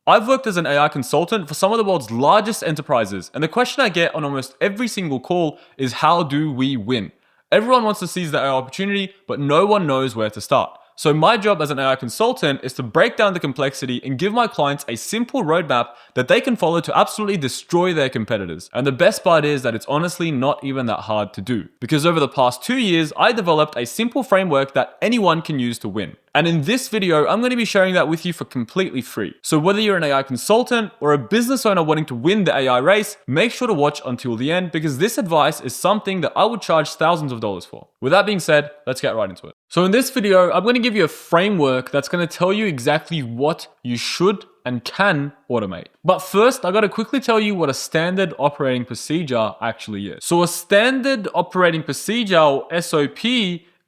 I've worked as an AI consultant for some of the world's largest enterprises, and the question I get on almost every single call is, how do we win? Everyone wants to seize the AI opportunity, but no one knows where to start. So my job as an AI consultant is to break down the complexity and give my clients a simple roadmap that they can follow to absolutely destroy their competitors. And the best part is that it's honestly not even that hard to do, because over the past 2 years, I developed a simple framework that anyone can use to win. And in this video, I'm going to be sharing that with you for completely free. So whether you're an AI consultant or a business owner wanting to win the AI race, make sure to watch until the end, because this advice is something that I would charge thousands of dollars for. With that being said, let's get right into it. So in this video, I'm going to give you a framework that's going to tell you exactly what you should and can automate. But first, I got to quickly tell you what a standard operating procedure actually is. So a standard operating procedure, or SOP,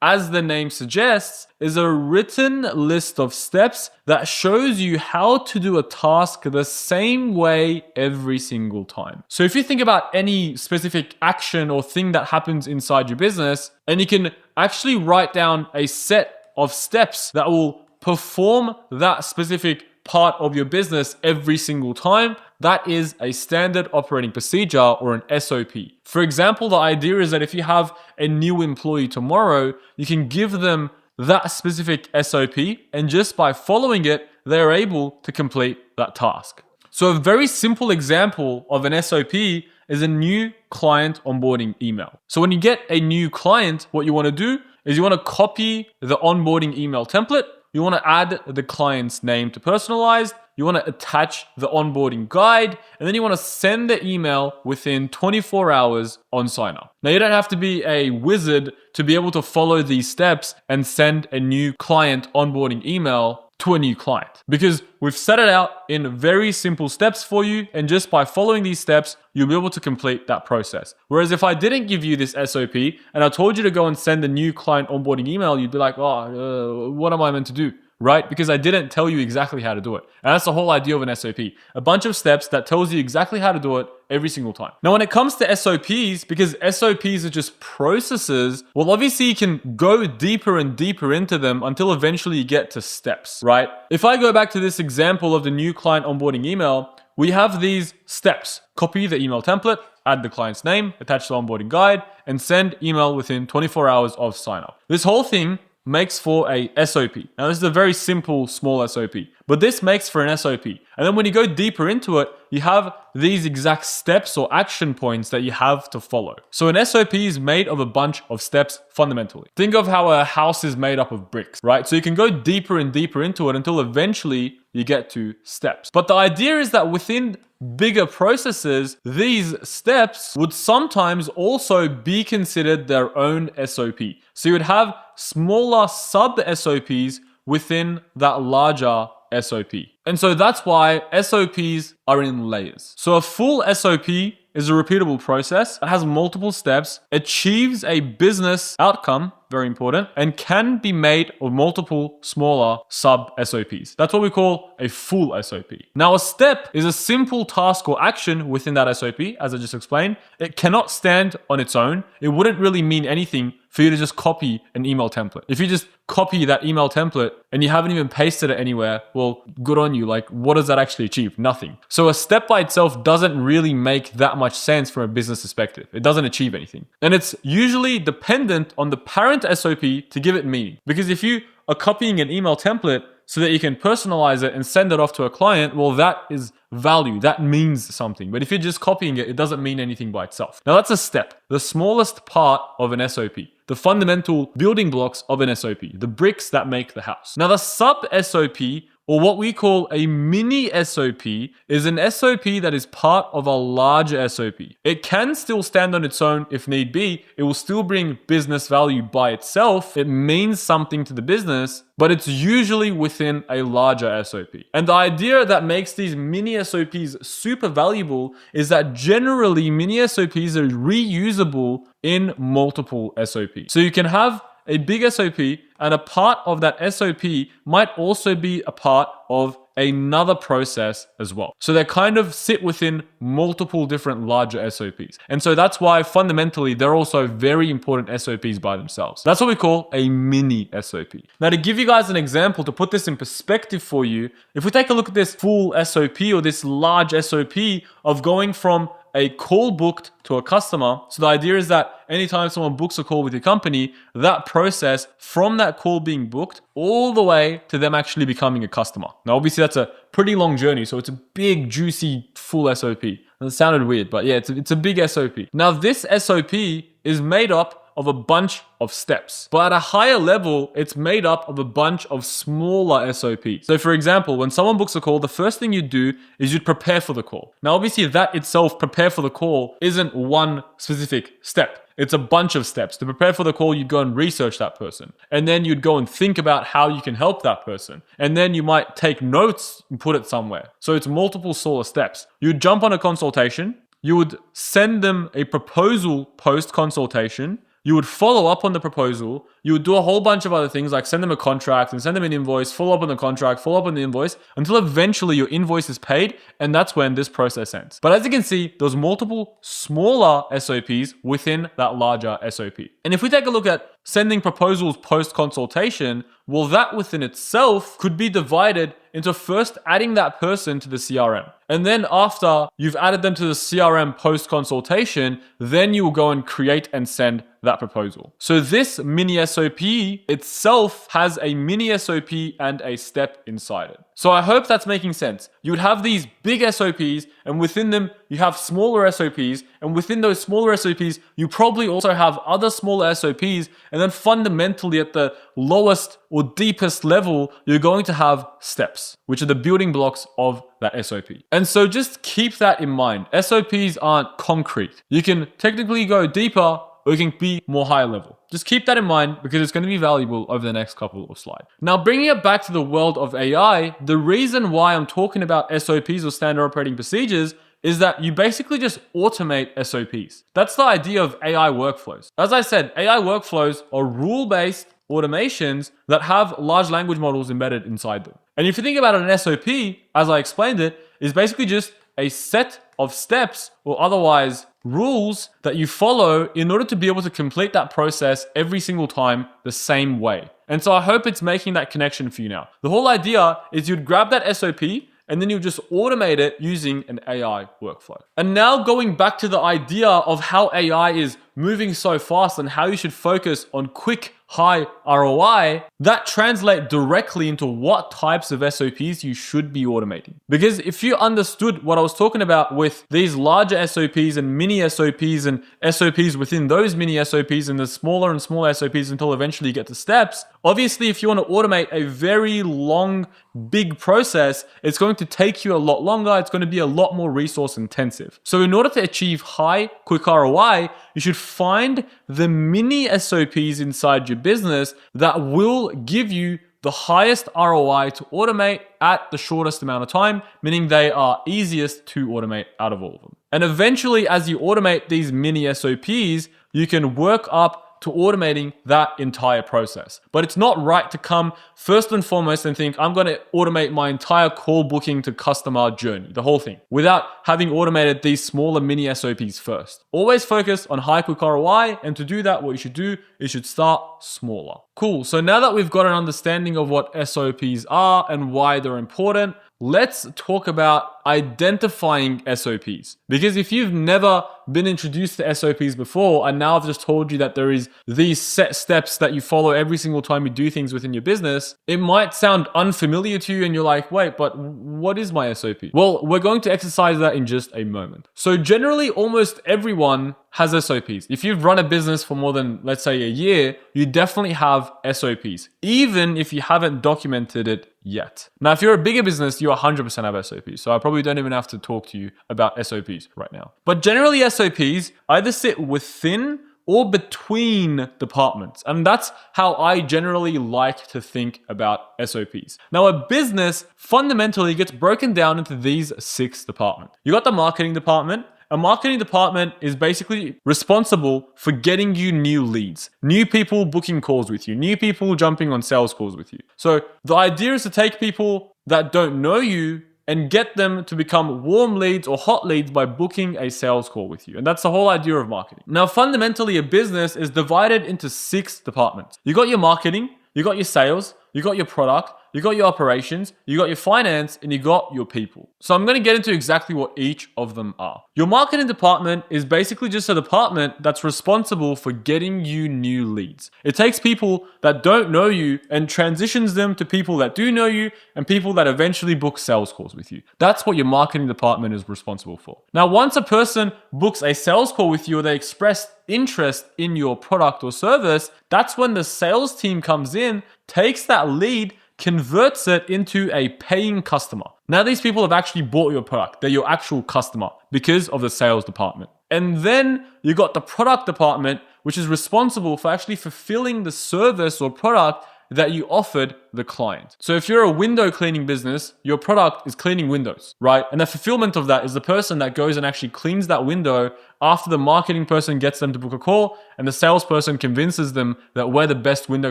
as the name suggests, is a written list of steps that shows you how to do a task the same way every single time. So if you think about any specific action or thing that happens inside your business, and you can actually write down a set of steps that will perform that specific part of your business every single time, that is a standard operating procedure, or an SOP. For example, the idea is that if you have a new employee tomorrow, you can give them that specific SOP, and just by following it, they're able to complete that task. So a very simple example of an SOP is a new client onboarding email. So when you get a new client, what you want to do is you want to copy the onboarding email template. You want to add the client's name to personalized. You want to attach the onboarding guide, and then you want to send the email within 24 hours on sign up. Now, you don't have to be a wizard to be able to follow these steps and send a new client onboarding email to a new client, because we've set it out in very simple steps for you, and just by following these steps, you'll be able to complete that process. Whereas if I didn't give you this SOP and I told you to go and send a new client onboarding email, you'd be like, what am I meant to do? Right? Because I didn't tell you exactly how to do it. And that's the whole idea of an SOP. A bunch of steps that tells you exactly how to do it every single time. Now, when it comes to SOPs, because SOPs are just processes, well, obviously you can go deeper and deeper into them until eventually you get to steps, right? If I go back to this example of the new client onboarding email, we have these steps. Copy the email template, add the client's name, attach the onboarding guide, and send email within 24 hours of sign up. This whole thing makes for a SOP. Now, this is a very simple, small SOP, but this makes for an SOP. And then when you go deeper into it, you have these exact steps or action points that you have to follow. So an SOP is made of a bunch of steps fundamentally. Think of how a house is made up of bricks, right? So you can go deeper and deeper into it until eventually you get to steps. But the idea is that within bigger processes, these steps would sometimes also be considered their own SOP. So you would have smaller sub SOPs within that larger SOP. And so that's why SOPs are in layers. So a full SOP is a repeatable process. It has multiple steps, achieves a business outcome, very important, and can be made of multiple smaller sub SOPs. That's what we call a full SOP. Now, a step is a simple task or action within that SOP, as I just explained. It cannot stand on its own. It wouldn't really mean anything for you to just copy an email template. If you just copy that email template and you haven't even pasted it anywhere, well, good on you. Like, what does that actually achieve? Nothing. So a step by itself doesn't really make that much sense from a business perspective. It doesn't achieve anything. And it's usually dependent on the parent SOP to give it meaning. Because if you are copying an email template so that you can personalize it and send it off to a client, well, that is value. That means something. But if you're just copying it, it doesn't mean anything by itself. Now, that's a step, the smallest part of an SOP, the fundamental building blocks of an SOP, the bricks that make the house. Now, the sub SOP, or what we call a mini SOP, is an SOP that is part of a larger SOP. It can still stand on its own if need be. It will still bring business value by itself. It means something to the business, but it's usually within a larger SOP. And the idea that makes these mini SOPs super valuable is that generally mini SOPs are reusable in multiple SOPs. So you can have a big SOP, and a part of that SOP might also be a part of another process as well. So they kind of sit within multiple different larger SOPs. And so that's why fundamentally they're also very important SOPs by themselves. That's what we call a mini SOP. Now, to give you guys an example, to put this in perspective for you, if we take a look at this full SOP or this large SOP of going from a call booked to a customer. So the idea is that anytime someone books a call with your company, that process from that call being booked all the way to them actually becoming a customer. Now, obviously that's a pretty long journey. So it's a big, juicy, full SOP. And it sounded weird, but yeah, it's a big SOP. Now, this SOP is made up of a bunch of steps. But at a higher level, it's made up of a bunch of smaller SOPs. So for example, when someone books a call, the first thing you do is you'd prepare for the call. Now, obviously that itself, prepare for the call, isn't one specific step. It's a bunch of steps. To prepare for the call, you'd go and research that person. And then you'd go and think about how you can help that person. And then you might take notes and put it somewhere. So it's multiple smaller steps. You'd jump on a consultation. You would send them a proposal post-consultation. You would follow up on the proposal. You would do a whole bunch of other things like send them a contract and send them an invoice, follow up on the contract, follow up on the invoice until eventually your invoice is paid. And that's when this process ends. But as you can see, there's multiple smaller SOPs within that larger SOP. And if we take a look at sending proposals post-consultation, well, that within itself could be divided into first adding that person to the CRM. And then after you've added them to the CRM post-consultation, then you will go and create and send that proposal. So this mini SOP itself has a mini SOP and a step inside it. So I hope that's making sense. You would have these big SOPs, and within them you have smaller SOPs, and within those smaller SOPs you probably also have other smaller SOPs, and then fundamentally at the lowest or deepest level you're going to have steps, which are the building blocks of that SOP. And so just keep that in mind. SOPs aren't concrete. You can technically go deeper or you can be more high level. Just keep that in mind because it's going to be valuable over the next couple of slides. Now, bringing it back to the world of AI, the reason why I'm talking about SOPs or standard operating procedures is that you basically just automate SOPs. That's the idea of AI workflows. As I said, AI workflows are rule-based automations that have large language models embedded inside them. And if you think about it, an SOP, as I explained it, is basically just a set of steps or otherwise rules that you follow in order to be able to complete that process every single time the same way. And so I hope it's making that connection for you now. The whole idea is you'd grab that SOP and then you just automate it using an AI workflow. And now going back to the idea of how AI is moving so fast and how you should focus on quick, high ROI, that translates directly into what types of SOPs you should be automating. Because if you understood what I was talking about with these larger SOPs and mini SOPs and SOPs within those mini SOPs and the smaller and smaller SOPs until eventually you get to steps, obviously if you want to automate a very long, big process, it's going to take you a lot longer. It's going to be a lot more resource intensive. So in order to achieve high, quick ROI, you should find the mini SOPs inside your business that will give you the highest ROI to automate at the shortest amount of time, meaning they are easiest to automate out of all of them. And eventually, as you automate these mini SOPs, you can work up to automating that entire process. But it's not right to come first and foremost and think, I'm going to automate my entire call booking to customer journey, the whole thing, without having automated these smaller mini SOPs first. Always focus on high quick ROI. And to do that, what you should do is you should start smaller. Cool. So now that we've got an understanding of what SOPs are and why they're important, let's talk about identifying SOPs. Because if you've never been introduced to SOPs before, and now I've just told you that there is these set steps that you follow every single time you do things within your business, it might sound unfamiliar to you and you're like, wait, but what is my SOP? Well, we're going to exercise that in just a moment. So generally, almost everyone has SOPs. If you've run a business for more than, let's say, a year, you definitely have SOPs, even if you haven't documented it yet. Now, if you're a bigger business, you 100% have SOPs. So I probably don't even have to talk to you about SOPs right now. But generally, SOPs either sit within or between departments. And that's how I generally like to think about SOPs. Now, a business fundamentally gets broken down into these 6 departments. You got the marketing department, A marketing department is basically responsible for getting you new leads, new people booking calls with you, new people jumping on sales calls with you. So the idea is to take people that don't know you and get them to become warm leads or hot leads by booking a sales call with you. And that's the whole idea of marketing. Now, fundamentally, a business is divided into 6 departments. You got your marketing, you got your sales, you got your product, you got your operations, you got your finance, and you got your people. So I'm going to get into exactly what each of them are. Your marketing department is basically just a department that's responsible for getting you new leads. It takes people that don't know you and transitions them to people that do know you and people that eventually book sales calls with you. That's what your marketing department is responsible for. Now, once a person books a sales call with you or they express interest in your product or service, that's when the sales team comes in, takes that lead, converts it into a paying customer. Now, these people have actually bought your product. They're your actual customer because of the sales department. And then you got the product department, which is responsible for actually fulfilling the service or product that you offered the client. So if you're a window cleaning business, your product is cleaning windows, right? And the fulfillment of that is the person that goes and actually cleans that window after the marketing person gets them to book a call and the salesperson convinces them that we're the best window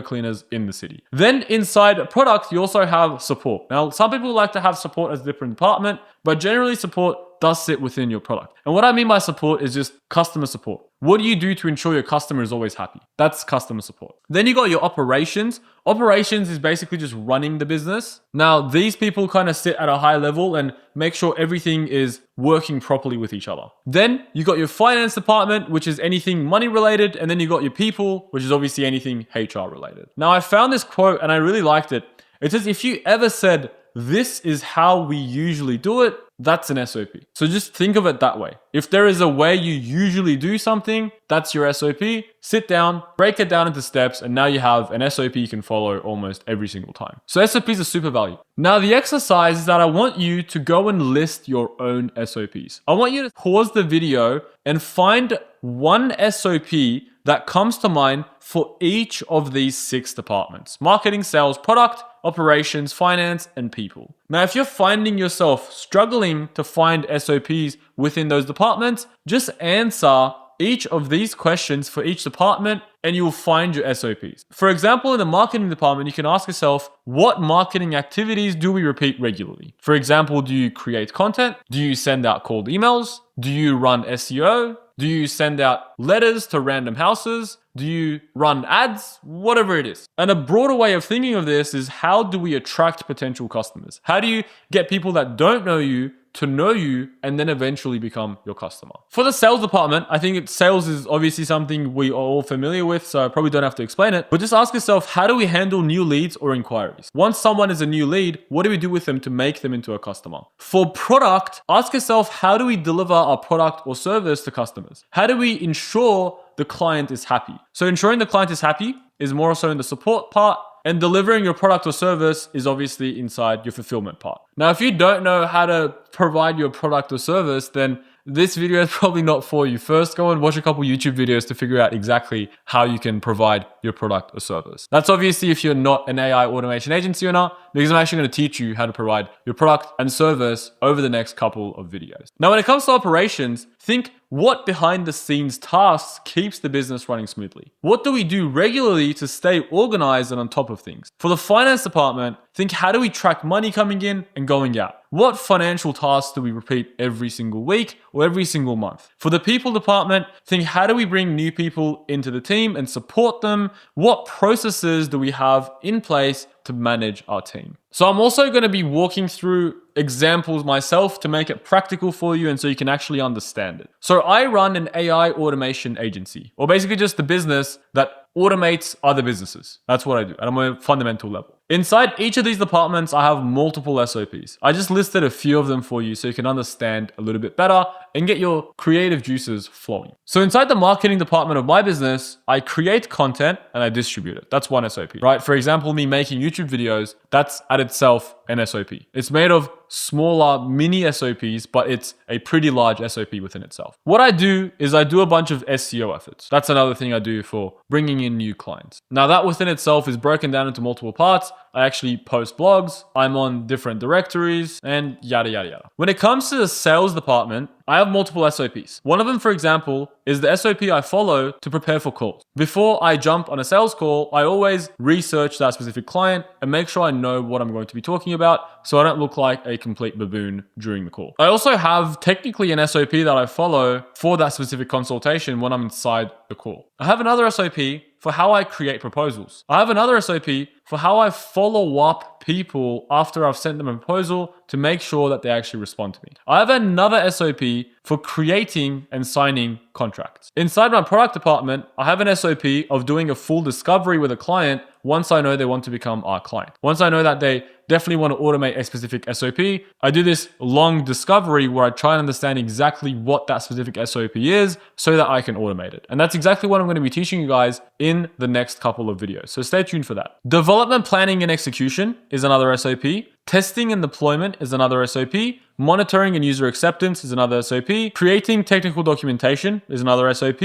cleaners in the city. Then inside a product, you also have support. Now, some people like to have support as a different department, but generally support does sit within your product. And what I mean by support is just customer support. What do you do to ensure your customer is always happy? That's customer support. Then you got your operations. Operations is basically just running the business. Now, these people kind of sit at a high level and make sure everything is working properly with each other. Then you got your finance department, which is anything money related. And then you got your people, which is obviously anything HR related. Now, I found this quote and I really liked it. It says, if you ever said, "This is how we usually do it," that's an SOP. So just think of it that way. If there is a way you usually do something, that's your SOP. Sit down, break it down into steps, and now you have an SOP you can follow almost every single time. So SOPs are super valuable. Now the exercise is that I want you to go and list your own SOPs. I want you to pause the video and find one SOP that comes to mind for each of these 6 departments: marketing, sales, product, operations, finance, and people. Now, if you're finding yourself struggling to find SOPs within those departments, just answer each of these questions for each department and you'll find your SOPs. For example, in the marketing department, you can ask yourself, what marketing activities do we repeat regularly? For example, do you create content? Do you send out cold emails? Do you run SEO? Do you send out letters to random houses? Do you run ads? Whatever it is. And a broader way of thinking of this is, how do we attract potential customers? How do you get people that don't know you to know you and then eventually become your customer? For the sales department, I think sales is obviously something we are all familiar with, so I probably don't have to explain it. But just ask yourself, how do we handle new leads or inquiries? Once someone is a new lead, what do we do with them to make them into a customer? For product, ask yourself, how do we deliver our product or service to customers? How do we ensure the client is happy? So ensuring the client is happy is more so in the support part, and delivering your product or service is obviously inside your fulfillment part. Now, if you don't know how to provide your product or service, then this video is probably not for you. First, go and watch a couple YouTube videos to figure out exactly how you can provide your product or service. That's obviously if you're not an AI automation agency or not, because I'm actually going to teach you how to provide your product and service over the next couple of videos. Now, when it comes to operations, think, what behind the scenes tasks keeps the business running smoothly? What do we do regularly to stay organized and on top of things? For the finance department, think, how do we track money coming in and going out? What financial tasks do we repeat every single week or every single month? For the people department, think, how do we bring new people into the team and support them? What processes do we have in place to manage our team? So I'm also going to be walking through examples myself to make it practical for you and so you can actually understand it. So I run an AI automation agency, or basically just the business that automates other businesses. That's what I do at a more fundamental level. Inside each of these departments, I have multiple SOPs. I just listed a few of them for you so you can understand a little bit better and get your creative juices flowing. So inside the marketing department of my business, I create content and I distribute it. That's one SOP, right? For example, me making YouTube videos, that's at itself an SOP. It's made of smaller mini SOPs, but it's a pretty large SOP within itself. What I do is I do a bunch of SEO efforts. That's another thing I do for bringing in new clients. Now that within itself is broken down into multiple parts, I actually post blogs, I'm on different directories, and yada, yada, yada. When it comes to the sales department, I have multiple SOPs. One of them, for example, is the SOP I follow to prepare for calls. Before I jump on a sales call, I always research that specific client and make sure I know what I'm going to be talking about so I don't look like a complete baboon during the call. I also have technically an SOP that I follow for that specific consultation when I'm inside the call. I have another SOP for how I create proposals. I have another SOP for how I follow up people after I've sent them a proposal to make sure that they actually respond to me. I have another SOP for creating and signing contracts. Inside my product department, I have an SOP of doing a full discovery with a client once I know they want to become our client. Once I know that they definitely want to automate a specific SOP, I do this long discovery where I try and understand exactly what that specific SOP is so that I can automate it. And that's exactly what I'm going to be teaching you guys in the next couple of videos. So stay tuned for that. Development, planning, and execution is another SOP. Testing and deployment is another SOP. Monitoring and user acceptance is another SOP. Creating technical documentation is another SOP.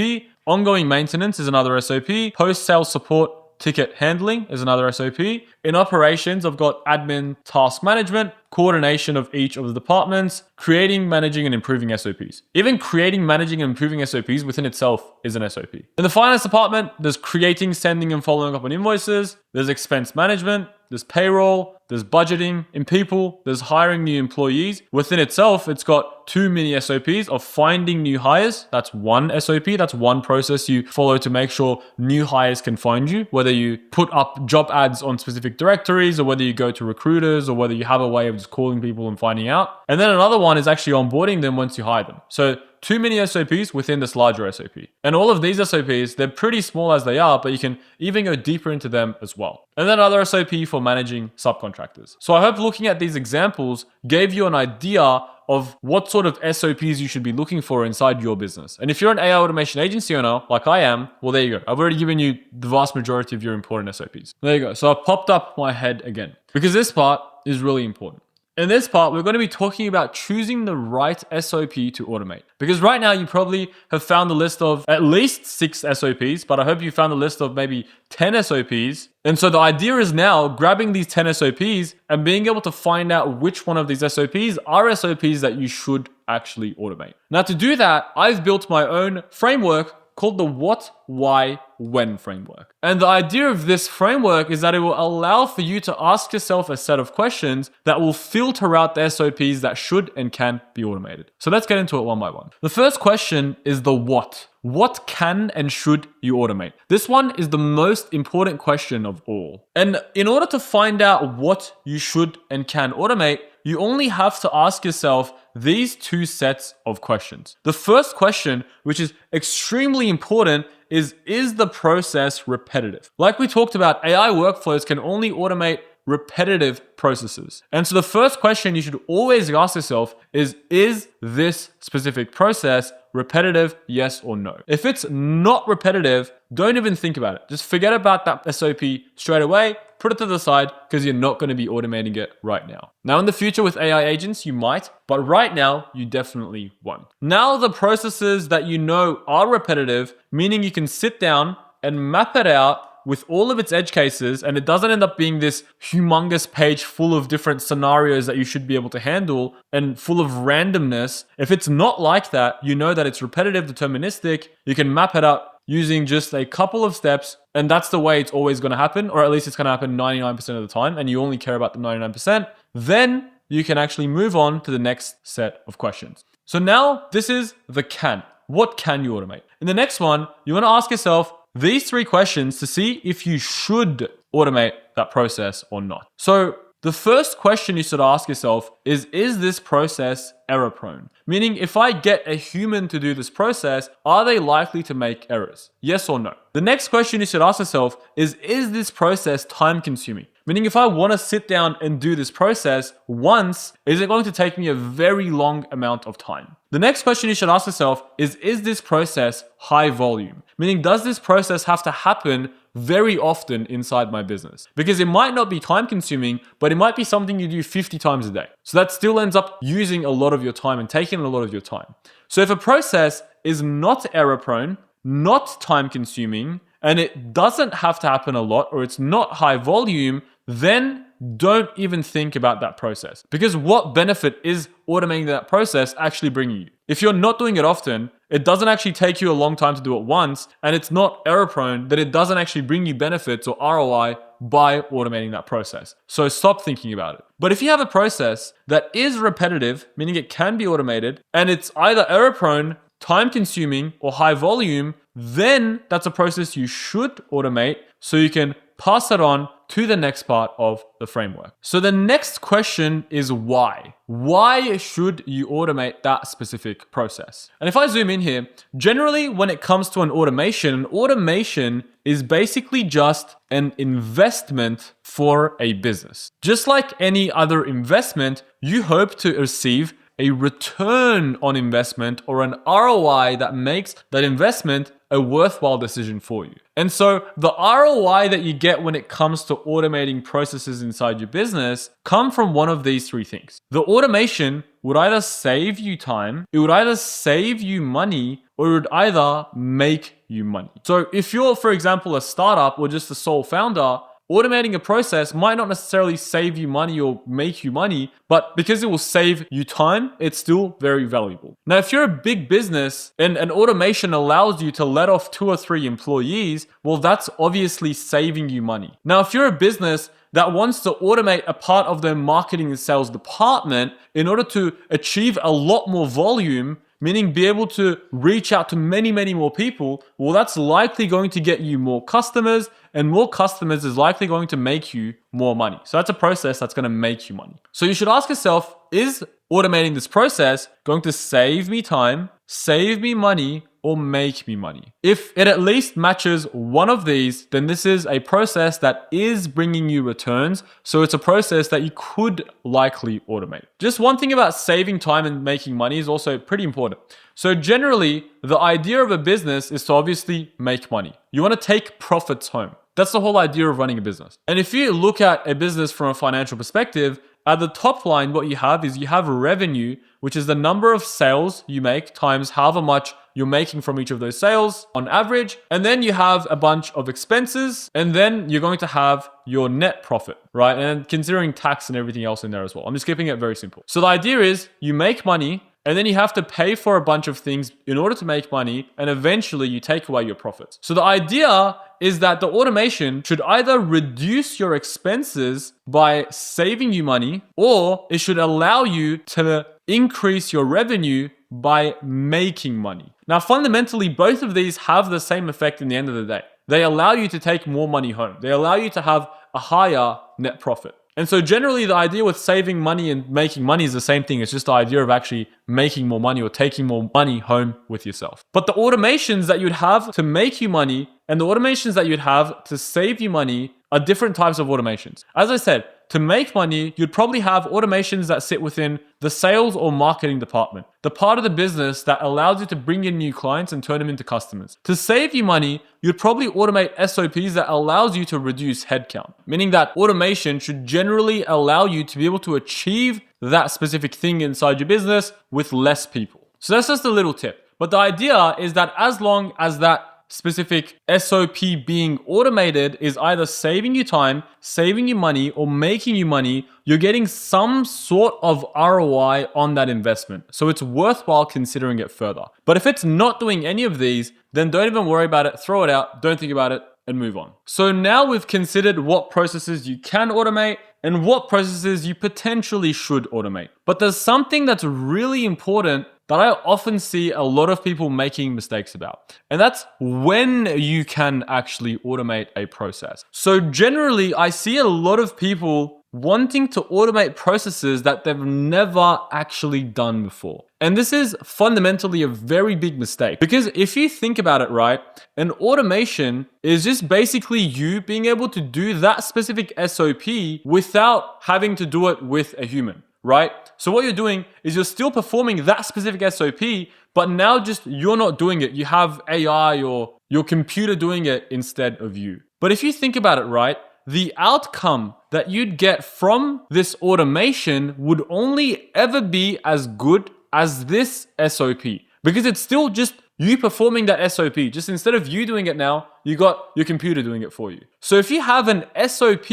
Ongoing maintenance is another SOP. Post-sale support ticket handling is another SOP. In operations, I've got admin task management, coordination of each of the departments, creating, managing, and improving SOPs. Even creating, managing, and improving SOPs within itself is an SOP. In the finance department, there's creating, sending, and following up on invoices. There's expense management. There's payroll. There's budgeting. In people, there's hiring new employees. Within itself, it's got 2 mini SOPs of finding new hires. That's one SOP. That's one process you follow to make sure new hires can find you, whether you put up job ads on specific directories or whether you go to recruiters or whether you have a way of just calling people and finding out. And then another one is actually onboarding them once you hire them. So 2 mini SOPs within this larger SOP. And all of these SOPs, they're pretty small as they are, but you can even go deeper into them as well. And then another SOP for managing subcontractors. So I hope looking at these examples gave you an idea of what sort of SOPs you should be looking for inside your business. And if you're an AI automation agency owner, like I am, well, there you go. I've already given you the vast majority of your important SOPs. There you go. So I've popped up my head again because this part is really important. In this part, we're going to be talking about choosing the right SOP to automate. Because right now, you probably have found a list of at least 6 SOPs, but I hope you found a list of maybe 10 SOPs. And so the idea is now grabbing these 10 SOPs and being able to find out which one of these SOPs are SOPs that you should actually automate. Now, to do that, I've built my own framework called the What, Why, When framework. And the idea of this framework is that it will allow for you to ask yourself a set of questions that will filter out the SOPs that should and can be automated. So let's get into it one by one. The first question is the what. What can and should you automate? This one is the most important question of all. And in order to find out what you should and can automate, you only have to ask yourself these 2 sets of questions. The first question, which is extremely important, is the process repetitive? Like we talked about, AI workflows can only automate repetitive processes. And so the first question you should always ask yourself is this specific process repetitive, yes or no? If it's not repetitive, don't even think about it. Just forget about that SOP straight away, put it to the side because you're not going to be automating it right now. Now in the future with AI agents, you might, but right now you definitely won't. Now the processes that you know are repetitive, meaning you can sit down and map it out with all of its edge cases, and it doesn't end up being this humongous page full of different scenarios that you should be able to handle and full of randomness. If it's not like that, you know that it's repetitive, deterministic, you can map it out using just a couple of steps, and that's the way it's always going to happen, or at least it's going to happen 99% of the time, and you only care about the 99%, then you can actually move on to the next set of questions. So now this is the can. What can you automate? In the next one, you want to ask yourself these 3 questions to see if you should automate that process or not. So the first question you should ask yourself is this process error prone? Meaning if I get a human to do this process, are they likely to make errors? Yes or no? The next question you should ask yourself is this process time consuming? Meaning if I want to sit down and do this process once, is it going to take me a very long amount of time? The next question you should ask yourself is this process high volume? Meaning does this process have to happen very often inside my business? Because it might not be time consuming, but it might be something you do 50 times a day. So that still ends up using a lot of your time and taking a lot of your time. So if a process is not error prone, not time consuming, and it doesn't have to happen a lot, or it's not high volume, then don't even think about that process. Because what benefit is automating that process actually bringing you? If you're not doing it often, it doesn't actually take you a long time to do it once, and it's not error prone, that it doesn't actually bring you benefits or ROI by automating that process. So stop thinking about it. But if you have a process that is repetitive, meaning it can be automated, and it's either error prone, time consuming, or high volume, then that's a process you should automate so you can pass it on to the next part of the framework. So the next question is why? Why should you automate that specific process? And if I zoom in here, generally when it comes to an automation is basically just an investment for a business. Just like any other investment, you hope to receive a return on investment or an ROI that makes that investment a worthwhile decision for you. And so the ROI that you get when it comes to automating processes inside your business come from one of these three things. The automation would either save you time, it would either save you money, or it would either make you money. So if you're, for example, a startup or just a sole founder, automating a process might not necessarily save you money or make you money, but because it will save you time, it's still very valuable. Now, if you're a big business and an automation allows you to let off 2 or 3 employees, well, that's obviously saving you money. Now, if you're a business that wants to automate a part of their marketing and sales department in order to achieve a lot more volume, meaning be able to reach out to many, many more people, well, that's likely going to get you more customers, and more customers is likely going to make you more money. So that's a process that's going to make you money. So you should ask yourself, is automating this process going to save me time, save me money, or make me money? If it at least matches one of these, then this is a process that is bringing you returns. So it's a process that you could likely automate. Just one thing about saving time and making money is also pretty important. So generally, the idea of a business is to obviously make money. You want to take profits home. That's the whole idea of running a business. And if you look at a business from a financial perspective, at the top line, what you have is you have revenue, which is the number of sales you make times however much you're making from each of those sales on average. And then you have a bunch of expenses, and then you're going to have your net profit, right? And considering tax and everything else in there as well. I'm just keeping it very simple. So the idea is you make money, and then you have to pay for a bunch of things in order to make money, and eventually you take away your profits. So the idea is that the automation should either reduce your expenses by saving you money, or it should allow you to increase your revenue by making money. Now, fundamentally, both of these have the same effect in the end of the day. They allow you to take more money home. They allow you to have a higher net profit. And so generally the idea with saving money and making money is the same thing. It's just the idea of actually making more money or taking more money home with yourself. But the automations that you'd have to make you money and the automations that you'd have to save you money are different types of automations. As I said, to make money, you'd probably have automations that sit within the sales or marketing department, the part of the business that allows you to bring in new clients and turn them into customers. To save you money, you'd probably automate SOPs that allows you to reduce headcount, meaning that automation should generally allow you to be able to achieve that specific thing inside your business with less people. So that's just a little tip. But the idea is that as long as that specific SOP being automated is either saving you time, saving you money, or making you money, you're getting some sort of ROI on that investment. So it's worthwhile considering it further. But if it's not doing any of these, then don't even worry about it, throw it out, don't think about it, and move on. So now we've considered what processes you can automate and what processes you potentially should automate. But there's something that's really important that I often see a lot of people making mistakes about. And that's when you can actually automate a process. So generally, I see a lot of people wanting to automate processes that they've never actually done before. And this is fundamentally a very big mistake, because if you think about it, right, an automation is just basically you being able to do that specific SOP without having to do it with a human, right? So what you're doing is you're still performing that specific SOP, but now just you're not doing it. You have AI or your computer doing it instead of you. But if you think about it, right, the outcome that you'd get from this automation would only ever be as good as this SOP, because it's still just you performing that SOP. Just instead of you doing it now, you got your computer doing it for you. So if you have an SOP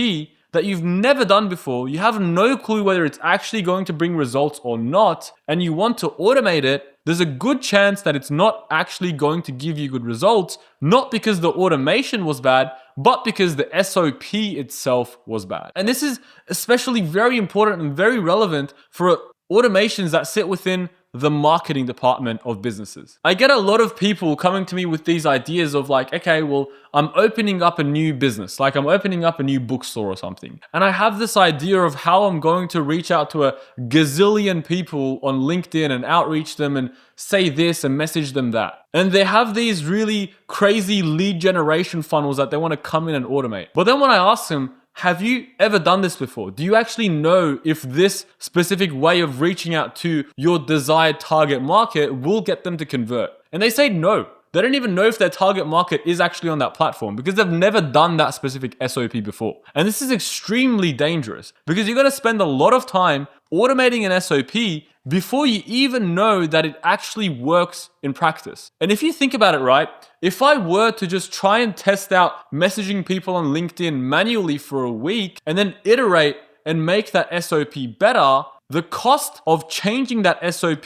that you've never done before, you have no clue whether it's actually going to bring results or not, and you want to automate it, there's a good chance that it's not actually going to give you good results, not because the automation was bad, but because the SOP itself was bad. And this is especially very important and very relevant for automations that sit within the marketing department of businesses. I get a lot of people coming to me with these ideas of like, okay, well, I'm opening up a new business, like I'm opening up a new bookstore or something. And I have this idea of how I'm going to reach out to a gazillion people on LinkedIn and outreach them and say this and message them that. And they have these really crazy lead generation funnels that they want to come in and automate. But then when I ask them, have you ever done this before? Do you actually know if this specific way of reaching out to your desired target market will get them to convert? And they say no. They don't even know if their target market is actually on that platform because they've never done that specific SOP before. And this is extremely dangerous because you're going to spend a lot of time automating an SOP before you even know that it actually works in practice. And if you think about it, right, if I were to just try and test out messaging people on LinkedIn manually for a week and then iterate and make that SOP better, the cost of changing that SOP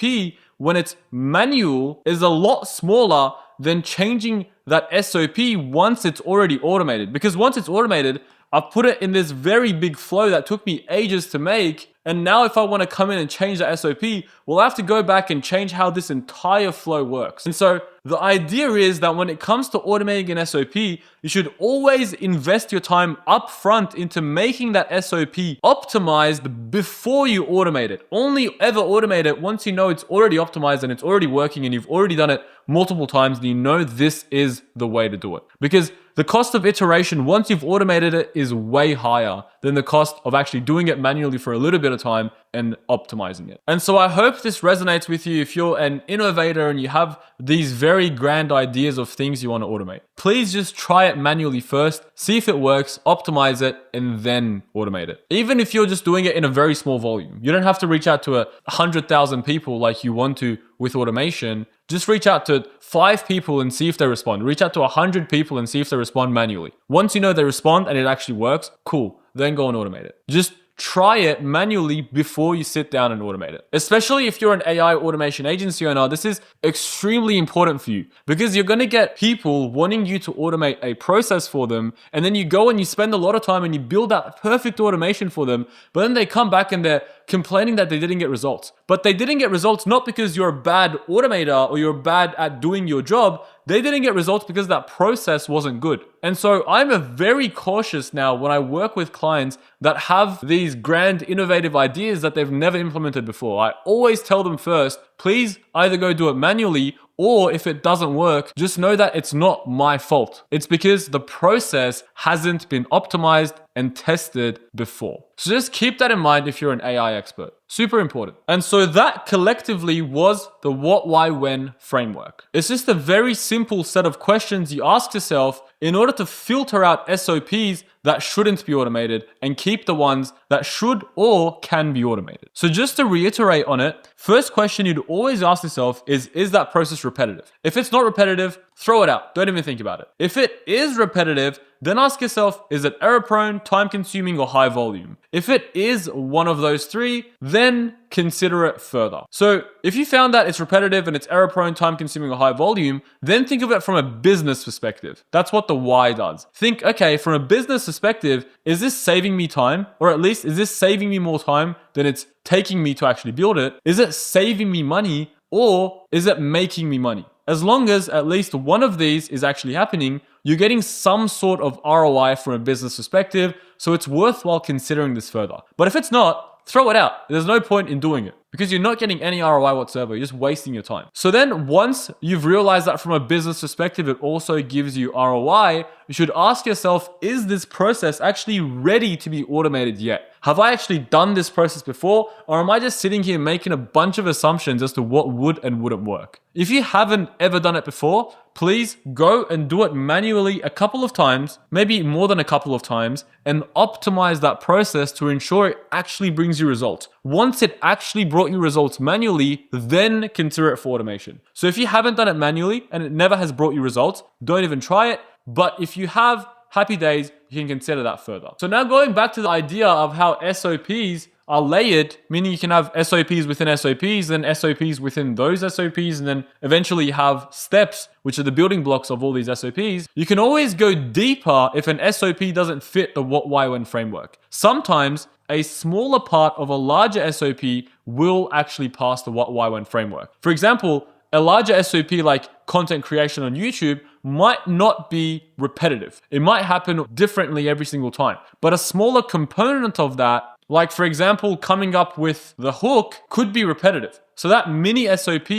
when it's manual is a lot smaller than changing that SOP once it's already automated. Because once it's automated, I've put it in this very big flow that took me ages to make. And now if I want to come in and change that SOP, well, I have to go back and change how this entire flow works. And so the idea is that when it comes to automating an SOP, you should always invest your time up front into making that SOP optimized before you automate it. Only ever automate it once you know it's already optimized and it's already working and you've already done it multiple times and you know this is the way to do it. Because the cost of iteration once you've automated it is way higher than the cost of actually doing it manually for a little bit of time and optimizing it. And so I hope this resonates with you if you're an innovator and you have these very grand ideas of things you want to automate. Please just try it manually first, see if it works, optimize it, and then automate it. Even if you're just doing it in a very small volume. You don't have to reach out to 100,000 people like you want to with automation. Just reach out to 5 people and see if they respond. Reach out to 100 people and see if they respond manually. Once you know they respond and it actually works, cool. Then go and automate it. Just try it manually before you sit down and automate it. Especially if you're an AI automation agency owner, this is extremely important for you because you're going to get people wanting you to automate a process for them. And then you go and you spend a lot of time and you build that perfect automation for them. But then they come back and they're complaining that they didn't get results. But they didn't get results not because you're a bad automator or you're bad at doing your job. They didn't get results because that process wasn't good. And so I'm a very cautious now when I work with clients that have these grand innovative ideas that they've never implemented before. I always tell them first, please either go do it manually or if it doesn't work, just know that it's not my fault. It's because the process hasn't been optimized and tested before. So just keep that in mind if you're an AI expert. Super important. And so that collectively was the what, why, when framework. It's just a very simple set of questions you ask yourself in order to filter out SOPs that shouldn't be automated and keep the ones that should or can be automated. So just to reiterate on it, first question you'd always ask yourself is that process repetitive? If it's not repetitive, throw it out. Don't even think about it. If it is repetitive, then ask yourself, is it error prone, time consuming, or high volume? If it is one of those three, then consider it further. So if you found that it's repetitive and it's error prone, time consuming, or high volume, then think of it from a business perspective. That's what the why does. Think, okay, from a business perspective, is this saving me time? Or at least, is this saving me more time than it's taking me to actually build it? Is it saving me money or is it making me money? As long as at least one of these is actually happening, you're getting some sort of ROI from a business perspective, so it's worthwhile considering this further. But if it's not, throw it out. There's no point in doing it because you're not getting any ROI whatsoever. You're just wasting your time. So then once you've realized that from a business perspective, it also gives you ROI, you should ask yourself, is this process actually ready to be automated yet? Have I actually done this process before, or am I just sitting here making a bunch of assumptions as to what would and wouldn't work? If you haven't ever done it before, please go and do it manually a couple of times, maybe more than a couple of times, and optimize that process to ensure it actually brings you results. Once it actually brought you results manually, then consider it for automation. So if you haven't done it manually and it never has brought you results, don't even try it. But if you have, happy days, you can consider that further. So now going back to the idea of how SOPs are layered, meaning you can have SOPs within SOPs, then SOPs within those SOPs, and then eventually you have steps, which are the building blocks of all these SOPs. You can always go deeper if an SOP doesn't fit the what, why, when framework. Sometimes a smaller part of a larger SOP will actually pass the what, why, when framework. For example, a larger SOP like content creation on YouTube might not be repetitive. It might happen differently every single time. But a smaller component of that, like for example, coming up with the hook, could be repetitive. So that mini SOP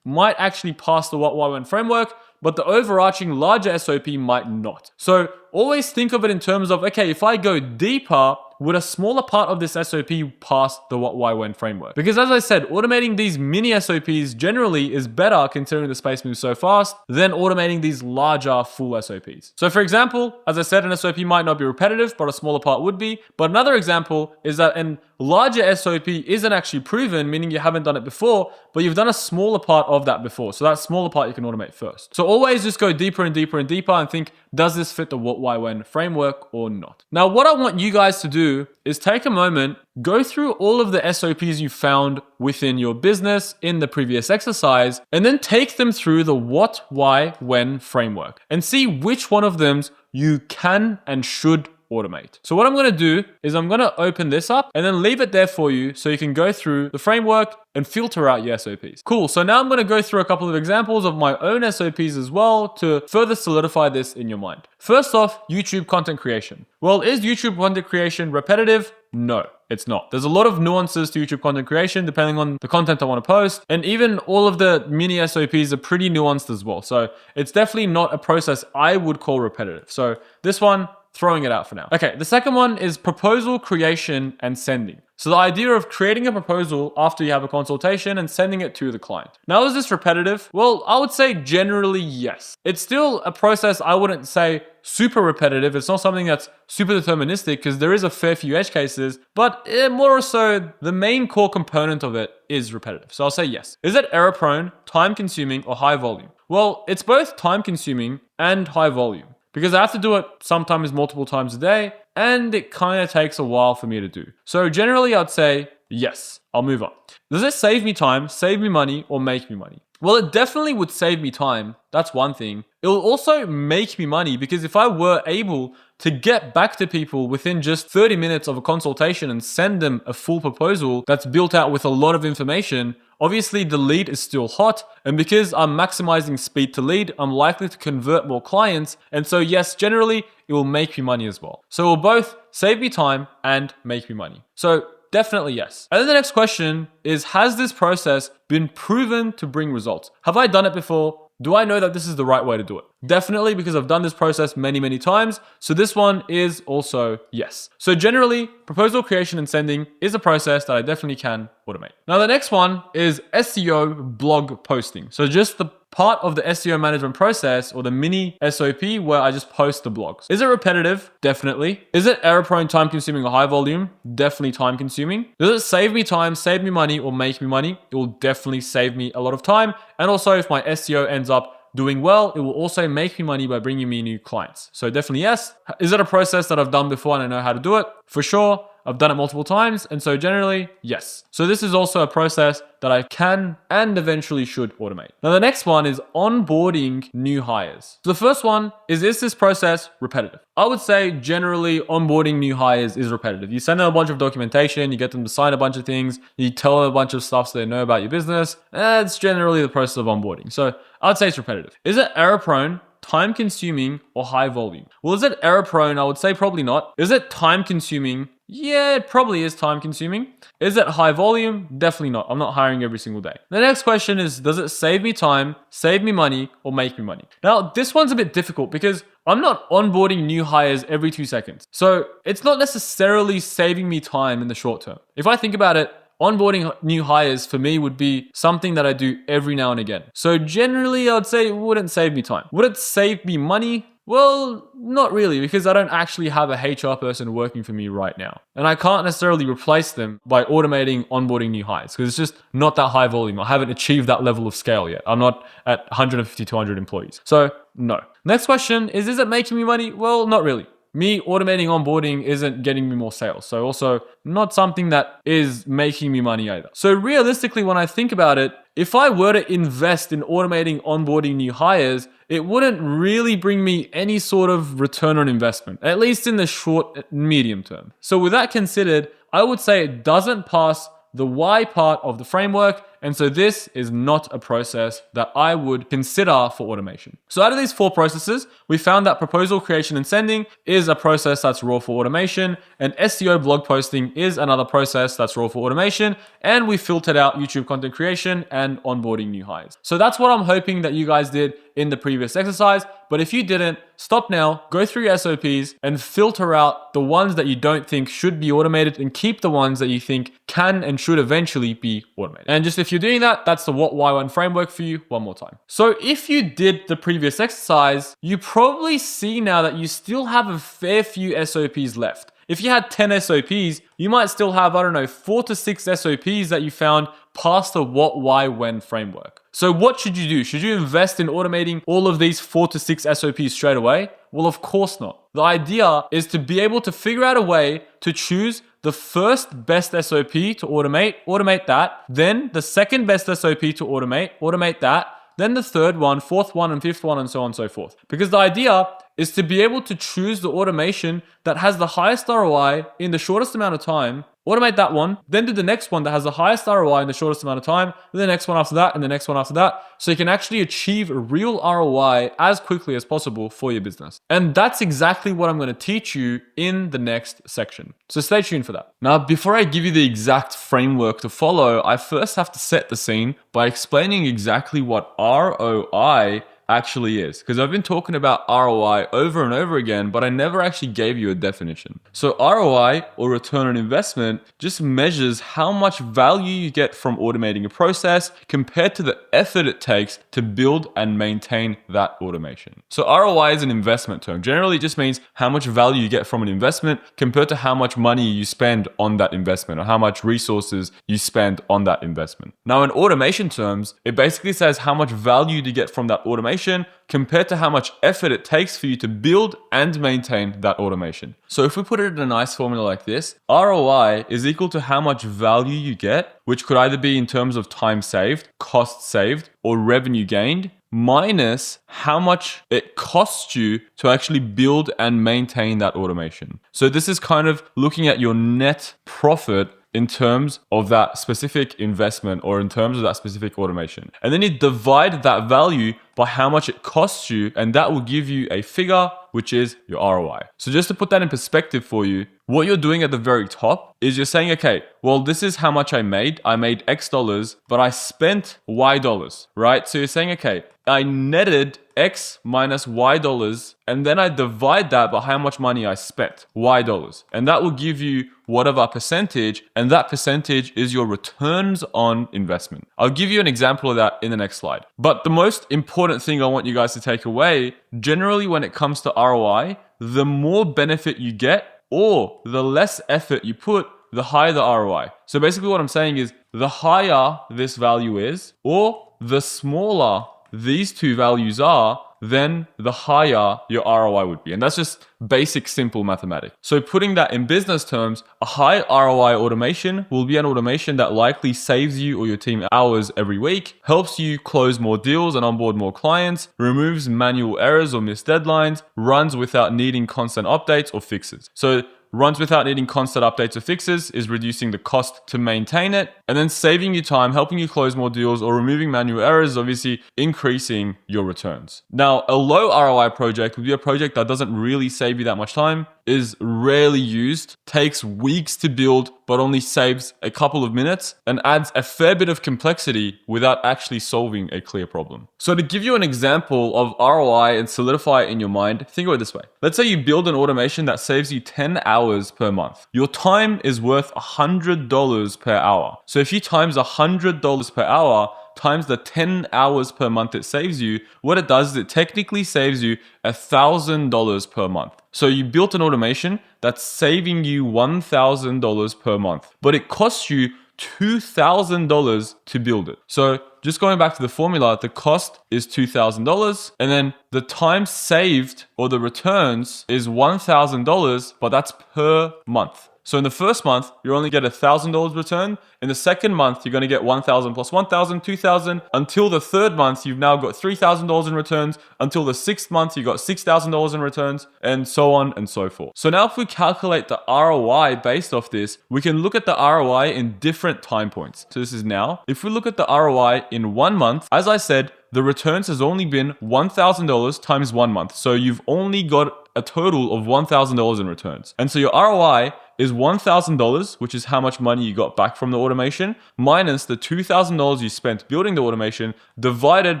might actually pass the what, why, when framework, but the overarching larger SOP might not. So always think of it in terms of, okay, if I go deeper, would a smaller part of this SOP pass the what, why, when framework? Because as I said, automating these mini SOPs generally is better considering the space moves so fast than automating these larger full SOPs. So for example, as I said, an SOP might not be repetitive, but a smaller part would be. But another example is that a larger SOP isn't actually proven, meaning you haven't done it before, but you've done a smaller part of that before. So that smaller part you can automate first. So always just go deeper and deeper and deeper and think, does this fit the what, why, when framework or not? Now, what I want you guys to do is take a moment, go through all of the SOPs you found within your business in the previous exercise, and then take them through the what, why, when framework and see which one of them you can and should automate. So what I'm going to do is I'm going to open this up and then leave it there for you so you can go through the framework and filter out your SOPs. Cool. So now I'm going to go through a couple of examples of my own SOPs as well to further solidify this in your mind. First off, YouTube content creation. Well, is YouTube content creation repetitive? No, it's not. There's a lot of nuances to YouTube content creation depending on the content I want to post. And even all of the mini SOPs are pretty nuanced as well. So it's definitely not a process I would call repetitive. So this one, throwing it out for now. Okay, the second one is proposal creation and sending. So the idea of creating a proposal after you have a consultation and sending it to the client. Now, is this repetitive? Well, I would say generally yes. It's still a process I wouldn't say super repetitive. It's not something that's super deterministic because there is a fair few edge cases, but more so the main core component of it is repetitive. So I'll say yes. Is it error prone, time consuming, or high volume? Well, it's both time consuming and high volume, because I have to do it sometimes multiple times a day, and it kind of takes a while for me to do. So generally, I'd say yes. I'll move on. Does it save me time, save me money, or make me money? Well, it definitely would save me time. That's one thing. It will also make me money because if I were able to get back to people within just 30 minutes of a consultation and send them a full proposal that's built out with a lot of information, obviously the lead is still hot. And because I'm maximizing speed to lead, I'm likely to convert more clients. And so yes, generally it will make me money as well. So it will both save me time and make me money. So definitely yes. And then the next question is, has this process been proven to bring results? Have I done it before? Do I know that this is the right way to do it? Definitely, because I've done this process many, many times. So this one is also yes. So generally, proposal creation and sending is a process that I definitely can automate. Now, the next one is SEO blog posting. So just the part of the SEO management process or the mini SOP where I just post the blogs. Is it repetitive? Definitely. Is it error prone, time consuming, or high volume? Definitely time consuming. Does it save me time, save me money, or make me money? It will definitely save me a lot of time. And also if my SEO ends up doing well, it will also make me money by bringing me new clients. So definitely yes. Is it a process that I've done before and I know how to do it? For sure. I've done it multiple times. And so generally, yes. So this is also a process that I can and eventually should automate. Now, the next one is onboarding new hires. So the first one is this process repetitive? I would say generally onboarding new hires is repetitive. You send them a bunch of documentation, you get them to sign a bunch of things, you tell them a bunch of stuff so they know about your business. That's generally the process of onboarding. So I'd say it's repetitive. Is it error prone, time consuming, or high volume? Well, is it error prone? I would say probably not. Is it time consuming? Yeah, it probably is time consuming. Is it high volume? Definitely not. I'm not hiring every single day. The next question is, does it save me time, save me money, or make me money? Now, this one's a bit difficult because I'm not onboarding new hires every 2 seconds. So it's not necessarily saving me time in the short term. If I think about it, onboarding new hires for me would be something that I do every now and again. So generally, I would say it wouldn't save me time. Would it save me money? Well, not really, because I don't actually have a HR person working for me right now. And I can't necessarily replace them by automating onboarding new hires because it's just not that high volume. I haven't achieved that level of scale yet. I'm not at 150, 200 employees. So, no. Next question is it making me money? Well, not really. Me automating onboarding isn't getting me more sales. So also not something that is making me money either. So realistically, when I think about it, if I were to invest in automating onboarding new hires, it wouldn't really bring me any sort of return on investment, at least in the short, medium term. So with that considered, I would say it doesn't pass the why part of the framework. And so this is not a process that I would consider for automation. So out of these 4 processes, we found that proposal creation and sending is a process that's raw for automation, and SEO blog posting is another process that's raw for automation, and we filtered out YouTube content creation and onboarding new hires. So that's what I'm hoping that you guys did in the previous exercise. But if you didn't, stop now, go through your SOPs and filter out the ones that you don't think should be automated and keep the ones that you think can and should eventually be automated. And just if you're doing that, that's the what, why, when framework for you one more time. So if you did the previous exercise, you probably see now that you still have a fair few SOPs left. If you had 10 SOPs, you might still have, 4 to 6 SOPs that you found past the what, why, when framework. So what should you do? Should you invest in automating all of these 4 to 6 SOPs straight away? Well, of course not. The idea is to be able to figure out a way to choose the first best SOP to automate that, then the second best SOP to automate that, then the third one, fourth one, and fifth one, and so on and so forth. Because the idea is to be able to choose the automation that has the highest ROI in the shortest amount of time, automate that one, then do the next one that has the highest ROI in the shortest amount of time, then the next one after that, and the next one after that, so you can actually achieve a real ROI as quickly as possible for your business. And that's exactly what I'm going to teach you in the next section. So stay tuned for that. Now, before I give you the exact framework to follow, I first have to set the scene by explaining exactly what ROI actually is, because I've been talking about ROI over and over again, but I never actually gave you a definition. So ROI, or return on investment, just measures how much value you get from automating a process compared to the effort it takes to build and maintain that automation. So ROI is an investment term. Generally, it just means how much value you get from an investment compared to how much money you spend on that investment, or how much resources you spend on that investment. Now, in automation terms, it basically says how much value you get from that automation compared to how much effort it takes for you to build and maintain that automation. So if we put it in a nice formula like this, ROI is equal to how much value you get, which could either be in terms of time saved, cost saved, or revenue gained, minus how much it costs you to actually build and maintain that automation. So this is kind of looking at your net profit in terms of that specific investment, or in terms of that specific automation. And then you divide that value by how much it costs you, and that will give you a figure, which is your ROI. So just to put that in perspective for you, what you're doing at the very top is you're saying, okay, well, this is how much I made. I made X dollars, but I spent Y dollars, right? So you're saying, okay, I netted X minus Y dollars, and then I divide that by how much money I spent, Y dollars. And that will give you whatever percentage, and that percentage is your returns on investment. I'll give you an example of that in the next slide. But the most important thing I want you guys to take away, generally when it comes to ROI, the more benefit you get or the less effort you put, the higher the ROI. So basically what I'm saying is the higher this value is, or the smaller these two values are, then the higher your ROI would be. And that's just basic, simple mathematics. So putting that in business terms, a high ROI automation will be an automation that likely saves you or your team hours every week, helps you close more deals and onboard more clients, removes manual errors or missed deadlines, runs without needing constant updates or fixes. So runs without needing constant updates or fixes is reducing the cost to maintain it, and then saving you time, helping you close more deals, or removing manual errors is obviously increasing your returns. Now, a low ROI project would be a project that doesn't really save you that much time, is rarely used, takes weeks to build, but only saves a couple of minutes, and adds a fair bit of complexity without actually solving a clear problem. So to give you an example of ROI and solidify it in your mind, think of it this way. Let's say you build an automation that saves you 10 hours per month. Your time is worth $100 per hour. So if you times $100 per hour, times the 10 hours per month it saves you, what it does is it technically saves you $1,000 per month. So you built an automation that's saving you $1,000 per month, but it costs you $2,000 to build it. So just going back to the formula, the cost is $2,000 and then the time saved or the returns is $1,000, but that's per month. So in the first month, you only get $1,000 return. In the second month, you're going to get 1,000 plus 1,000, 2,000. Until the third month, you've now got $3,000 in returns. Until the sixth month, you got $6,000 in returns, and so on and so forth. So now if we calculate the ROI based off this, we can look at the ROI in different time points. So this is now. If we look at the ROI in 1 month, as I said, the returns has only been $1,000 times 1 month. So you've only got a total of $1,000 in returns. And so your ROI is $1,000, which is how much money you got back from the automation, minus the $2,000 you spent building the automation, divided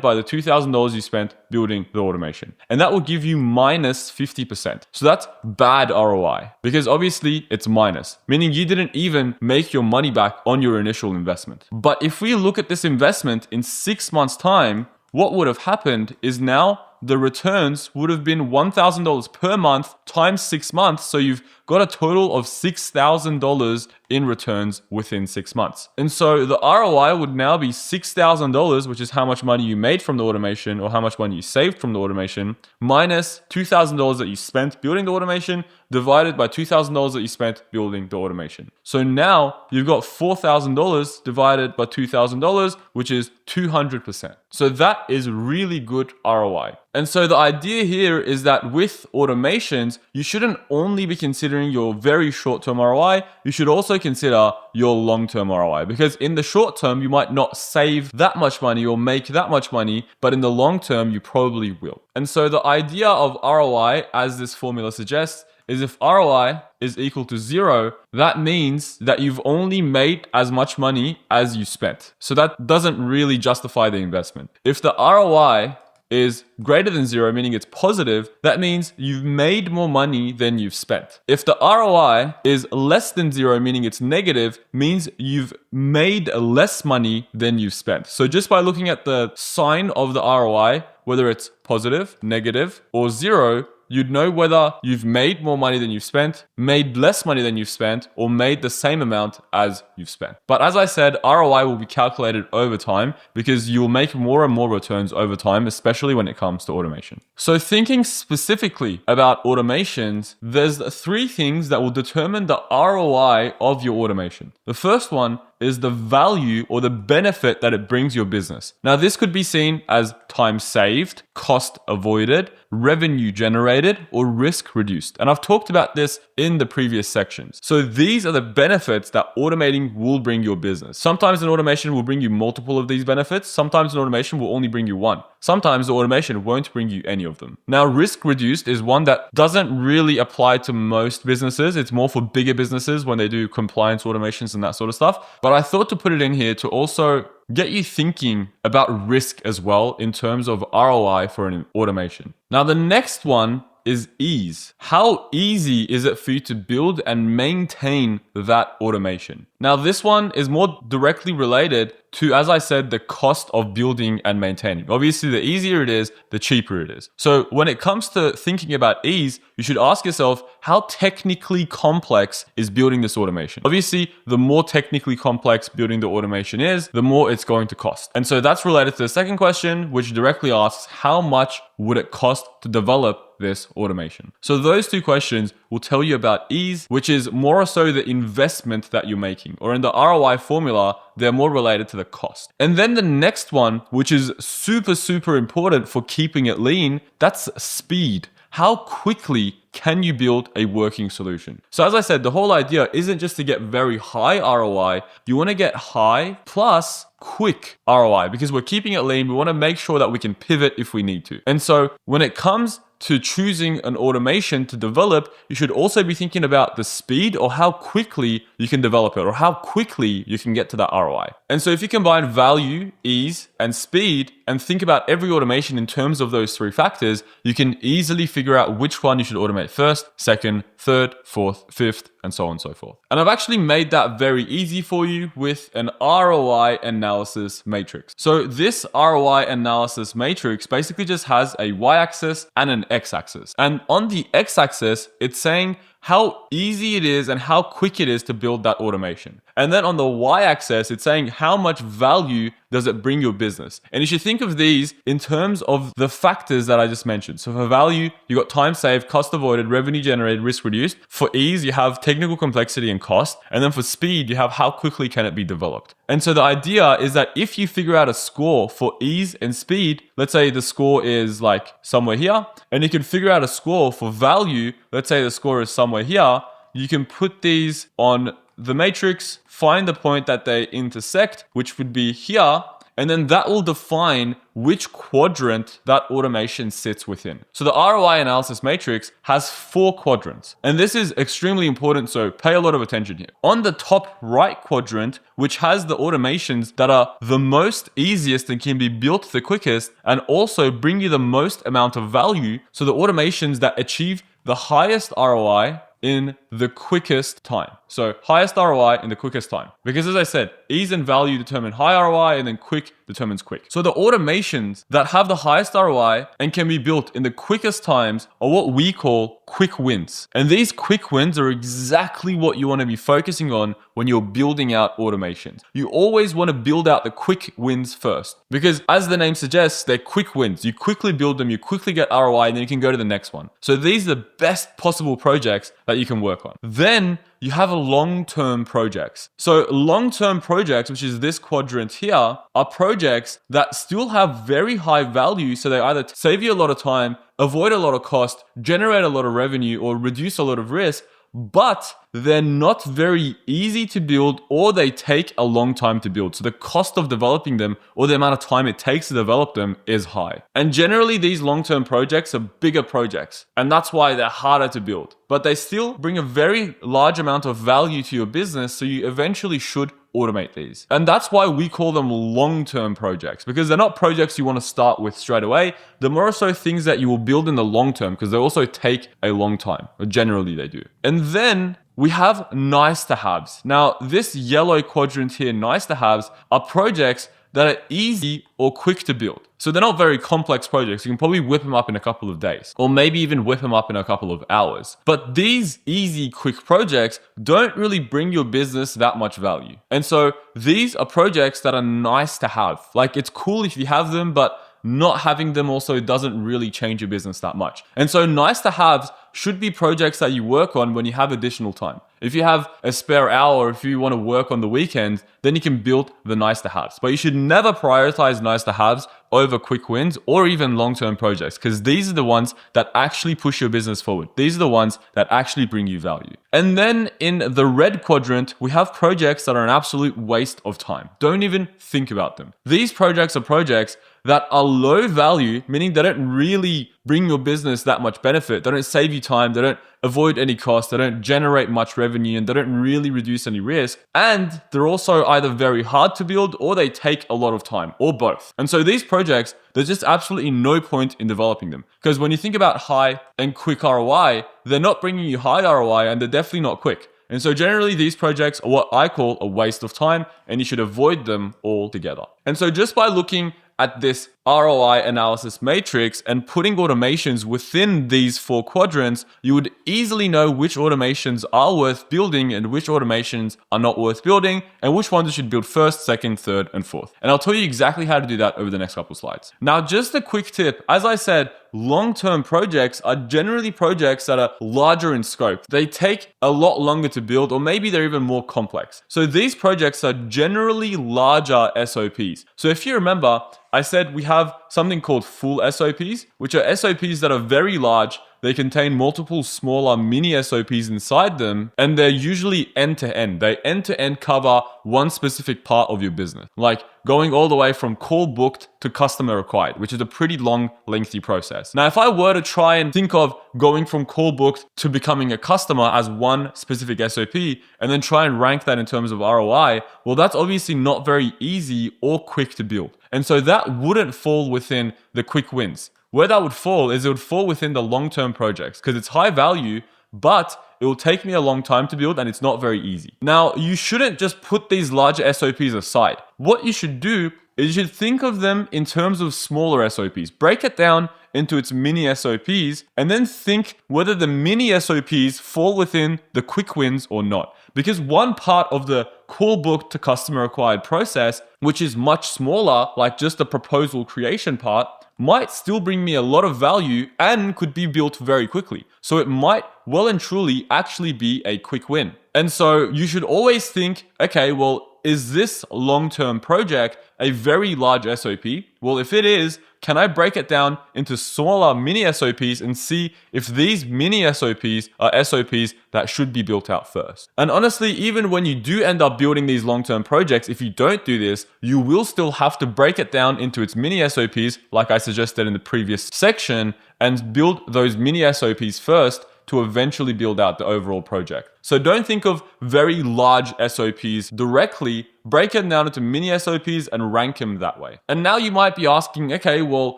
by the $2,000 you spent building the automation. And that will give you minus 50%. So that's bad ROI because obviously it's minus, meaning you didn't even make your money back on your initial investment. But if we look at this investment in 6 months' time, what would have happened is now the returns would have been $1,000 per month times 6 months. So you've got a total of $6,000 in returns within 6 months. And so the ROI would now be $6,000, which is how much money you made from the automation or how much money you saved from the automation, minus $2,000 that you spent building the automation, divided by $2,000 that you spent building the automation. So now you've got $4,000 divided by $2,000, which is 200%. So that is really good ROI. And so the idea here is that with automations, you shouldn't only be considering your very short-term ROI, you should also consider your long-term ROI. Because in the short term, you might not save that much money or make that much money, but in the long term, you probably will. And so the idea of ROI, as this formula suggests, is if ROI is equal to 0, that means that you've only made as much money as you spent. So that doesn't really justify the investment. If the ROI is greater than 0, meaning it's positive, that means you've made more money than you've spent. If the ROI is less than 0, meaning it's negative, means you've made less money than you've spent. So just by looking at the sign of the ROI, whether it's positive, negative, or 0, you'd know whether you've made more money than you've spent, made less money than you've spent, or made the same amount as you've spent. But as I said, ROI will be calculated over time because you'll make more and more returns over time, especially when it comes to automation. So thinking specifically about automations, there's 3 things that will determine the ROI of your automation. The first one is the value or the benefit that it brings your business. Now, this could be seen as time saved, cost avoided, revenue generated, or risk reduced. And I've talked about this in the previous sections. So these are the benefits that automating will bring your business. Sometimes an automation will bring you multiple of these benefits. Sometimes an automation will only bring you one. Sometimes the automation won't bring you any of them. Now, risk reduced is one that doesn't really apply to most businesses. It's more for bigger businesses when they do compliance automations and that sort of stuff. But I thought to put it in here to also get you thinking about risk as well in terms of ROI for an automation. Now, the next one is ease. How easy is it for you to build and maintain that automation? Now, this one is more directly related to, as I said, the cost of building and maintaining. Obviously, the easier it is, the cheaper it is. So when it comes to thinking about ease, you should ask yourself, how technically complex is building this automation? Obviously, the more technically complex building the automation is, the more it's going to cost. And so that's related to the second question, which directly asks, how much would it cost to develop this automation? So those 2 questions will tell you about ease, which is more so the investment that you're making, or in the ROI formula, they're more related to the cost. And then the next one, which is super important for keeping it lean, that's speed. How quickly can you build a working solution? So as I said, the whole idea isn't just to get very high ROI. You want to get high plus quick ROI because we're keeping it lean. We want to make sure that we can pivot if we need to. And so when it comes to choosing an automation to develop, you should also be thinking about the speed or how quickly you can develop it or how quickly you can get to that ROI. And so if you combine value, ease, and speed and think about every automation in terms of those three factors, you can easily figure out which one you should automate first, second, third, fourth, fifth, and so on and so forth. And I've actually made that very easy for you with an ROI analysis matrix. So this ROI analysis matrix basically just has a y-axis and an x-axis. And on the x-axis, it's saying how easy it is and how quick it is to build that automation. And then on the y-axis, it's saying how much value does it bring your business. And you should think of these in terms of the factors that I just mentioned. So for value, you got time saved, cost avoided, revenue generated, risk reduced. For ease, you have technical complexity and cost. And then for speed, you have how quickly can it be developed. And so the idea is that if you figure out a score for ease and speed, let's say the score is like somewhere here, and you can figure out a score for value, let's say the score is somewhere here, you can put these on the matrix, find the point that they intersect, which would be here, and then that will define which quadrant that automation sits within. So the ROI analysis matrix has 4 quadrants, and this is extremely important, so pay a lot of attention here. On the top right quadrant, which has the automations that are the most easiest and can be built the quickest and also bring you the most amount of value, so the automations that achieve the highest ROI in the quickest time. So highest ROI in the quickest time. Because as I said, ease and value determine high ROI and then quick determines quick. So the automations that have the highest ROI and can be built in the quickest times are what we call quick wins. And these quick wins are exactly what you want to be focusing on when you're building out automations. You always want to build out the quick wins first. Because as the name suggests, they're quick wins. You quickly build them, you quickly get ROI, and then you can go to the next one. So these are the best possible projects that you can work on. Then you have a long-term projects. So long-term projects, which is this quadrant here, are projects that still have very high value. So they either save you a lot of time, avoid a lot of cost, generate a lot of revenue, or reduce a lot of risk, but they're not very easy to build or they take a long time to build. So the cost of developing them or the amount of time it takes to develop them is high. And generally these long-term projects are bigger projects, and that's why they're harder to build. But they still bring a very large amount of value to your business, so you eventually should automate these. And that's why we call them long-term projects, because they're not projects you want to start with straight away. They're more so things that you will build in the long term, because they also take a long time, or generally they do. And then we have nice to haves. Now, this yellow quadrant here, nice to haves, are projects that are easy or quick to build. So they're not very complex projects. You can probably whip them up in a couple of days, or maybe even whip them up in a couple of hours. But these easy, quick projects don't really bring your business that much value. And so these are projects that are nice to have. Like, it's cool if you have them, but not having them also doesn't really change your business that much. And so nice to haves should be projects that you work on when you have additional time. If you have a spare hour, or if you want to work on the weekend, then you can build the nice to haves. But you should never prioritize nice to haves over quick wins or even long-term projects, because these are the ones that actually push your business forward. These are the ones that actually bring you value. And then in the red quadrant, we have projects that are an absolute waste of time. Don't even think about them. These projects are projects that are low value, meaning they don't really bring your business that much benefit. They don't save you time. They don't avoid any cost. They don't generate much revenue, and they don't really reduce any risk. And they're also either very hard to build or they take a lot of time, or both. And so these projects, there's just absolutely no point in developing them, because when you think about high and quick ROI, they're not bringing you high ROI and they're definitely not quick. And so generally these projects are what I call a waste of time, and you should avoid them altogether. And so just by looking at this ROI analysis matrix and putting automations within these 4 quadrants, you would easily know which automations are worth building and which automations are not worth building, and which ones you should build first, second, third, and fourth. And I'll tell you exactly how to do that over the next couple slides. Now, just a quick tip. As I said, long-term projects are generally projects that are larger in scope. They take a lot longer to build, or maybe they're even more complex. So these projects are generally larger SOPs. So if you remember, I said we have something called full SOPs, which are SOPs that are very large, they contain multiple smaller mini SOPs inside them, and they're usually end-to-end. They end-to-end cover one specific part of your business, like going all the way from call booked to customer acquired, which is a pretty long, lengthy process. Now, if I were to try and think of going from call booked to becoming a customer as one specific SOP, and then try and rank that in terms of ROI, well, that's obviously not very easy or quick to build. And so that wouldn't fall within the quick wins. Where that would fall is it would fall within the long-term projects because it's high value, but it will take me a long time to build and it's not very easy. Now, you shouldn't just put these larger SOPs aside. What you should do is you should think of them in terms of smaller SOPs. Break it down into its mini SOPs and then think whether the mini SOPs fall within the quick wins or not. Because one part of the call book to customer acquired process, which is much smaller, like just the proposal creation part, might still bring me a lot of value and could be built very quickly. So it might well and truly actually be a quick win. And so you should always think, okay, well, is this long-term project a very large SOP? Well, if it is, can I break it down into smaller mini SOPs and see if these mini SOPs are SOPs that should be built out first? And honestly, even when you do end up building these long-term projects, if you don't do this, you will still have to break it down into its mini SOPs, like I suggested in the previous section, and build those mini SOPs first to eventually build out the overall project. So don't think of very large SOPs directly, break it down into mini SOPs and rank them that way. And now you might be asking, okay, well,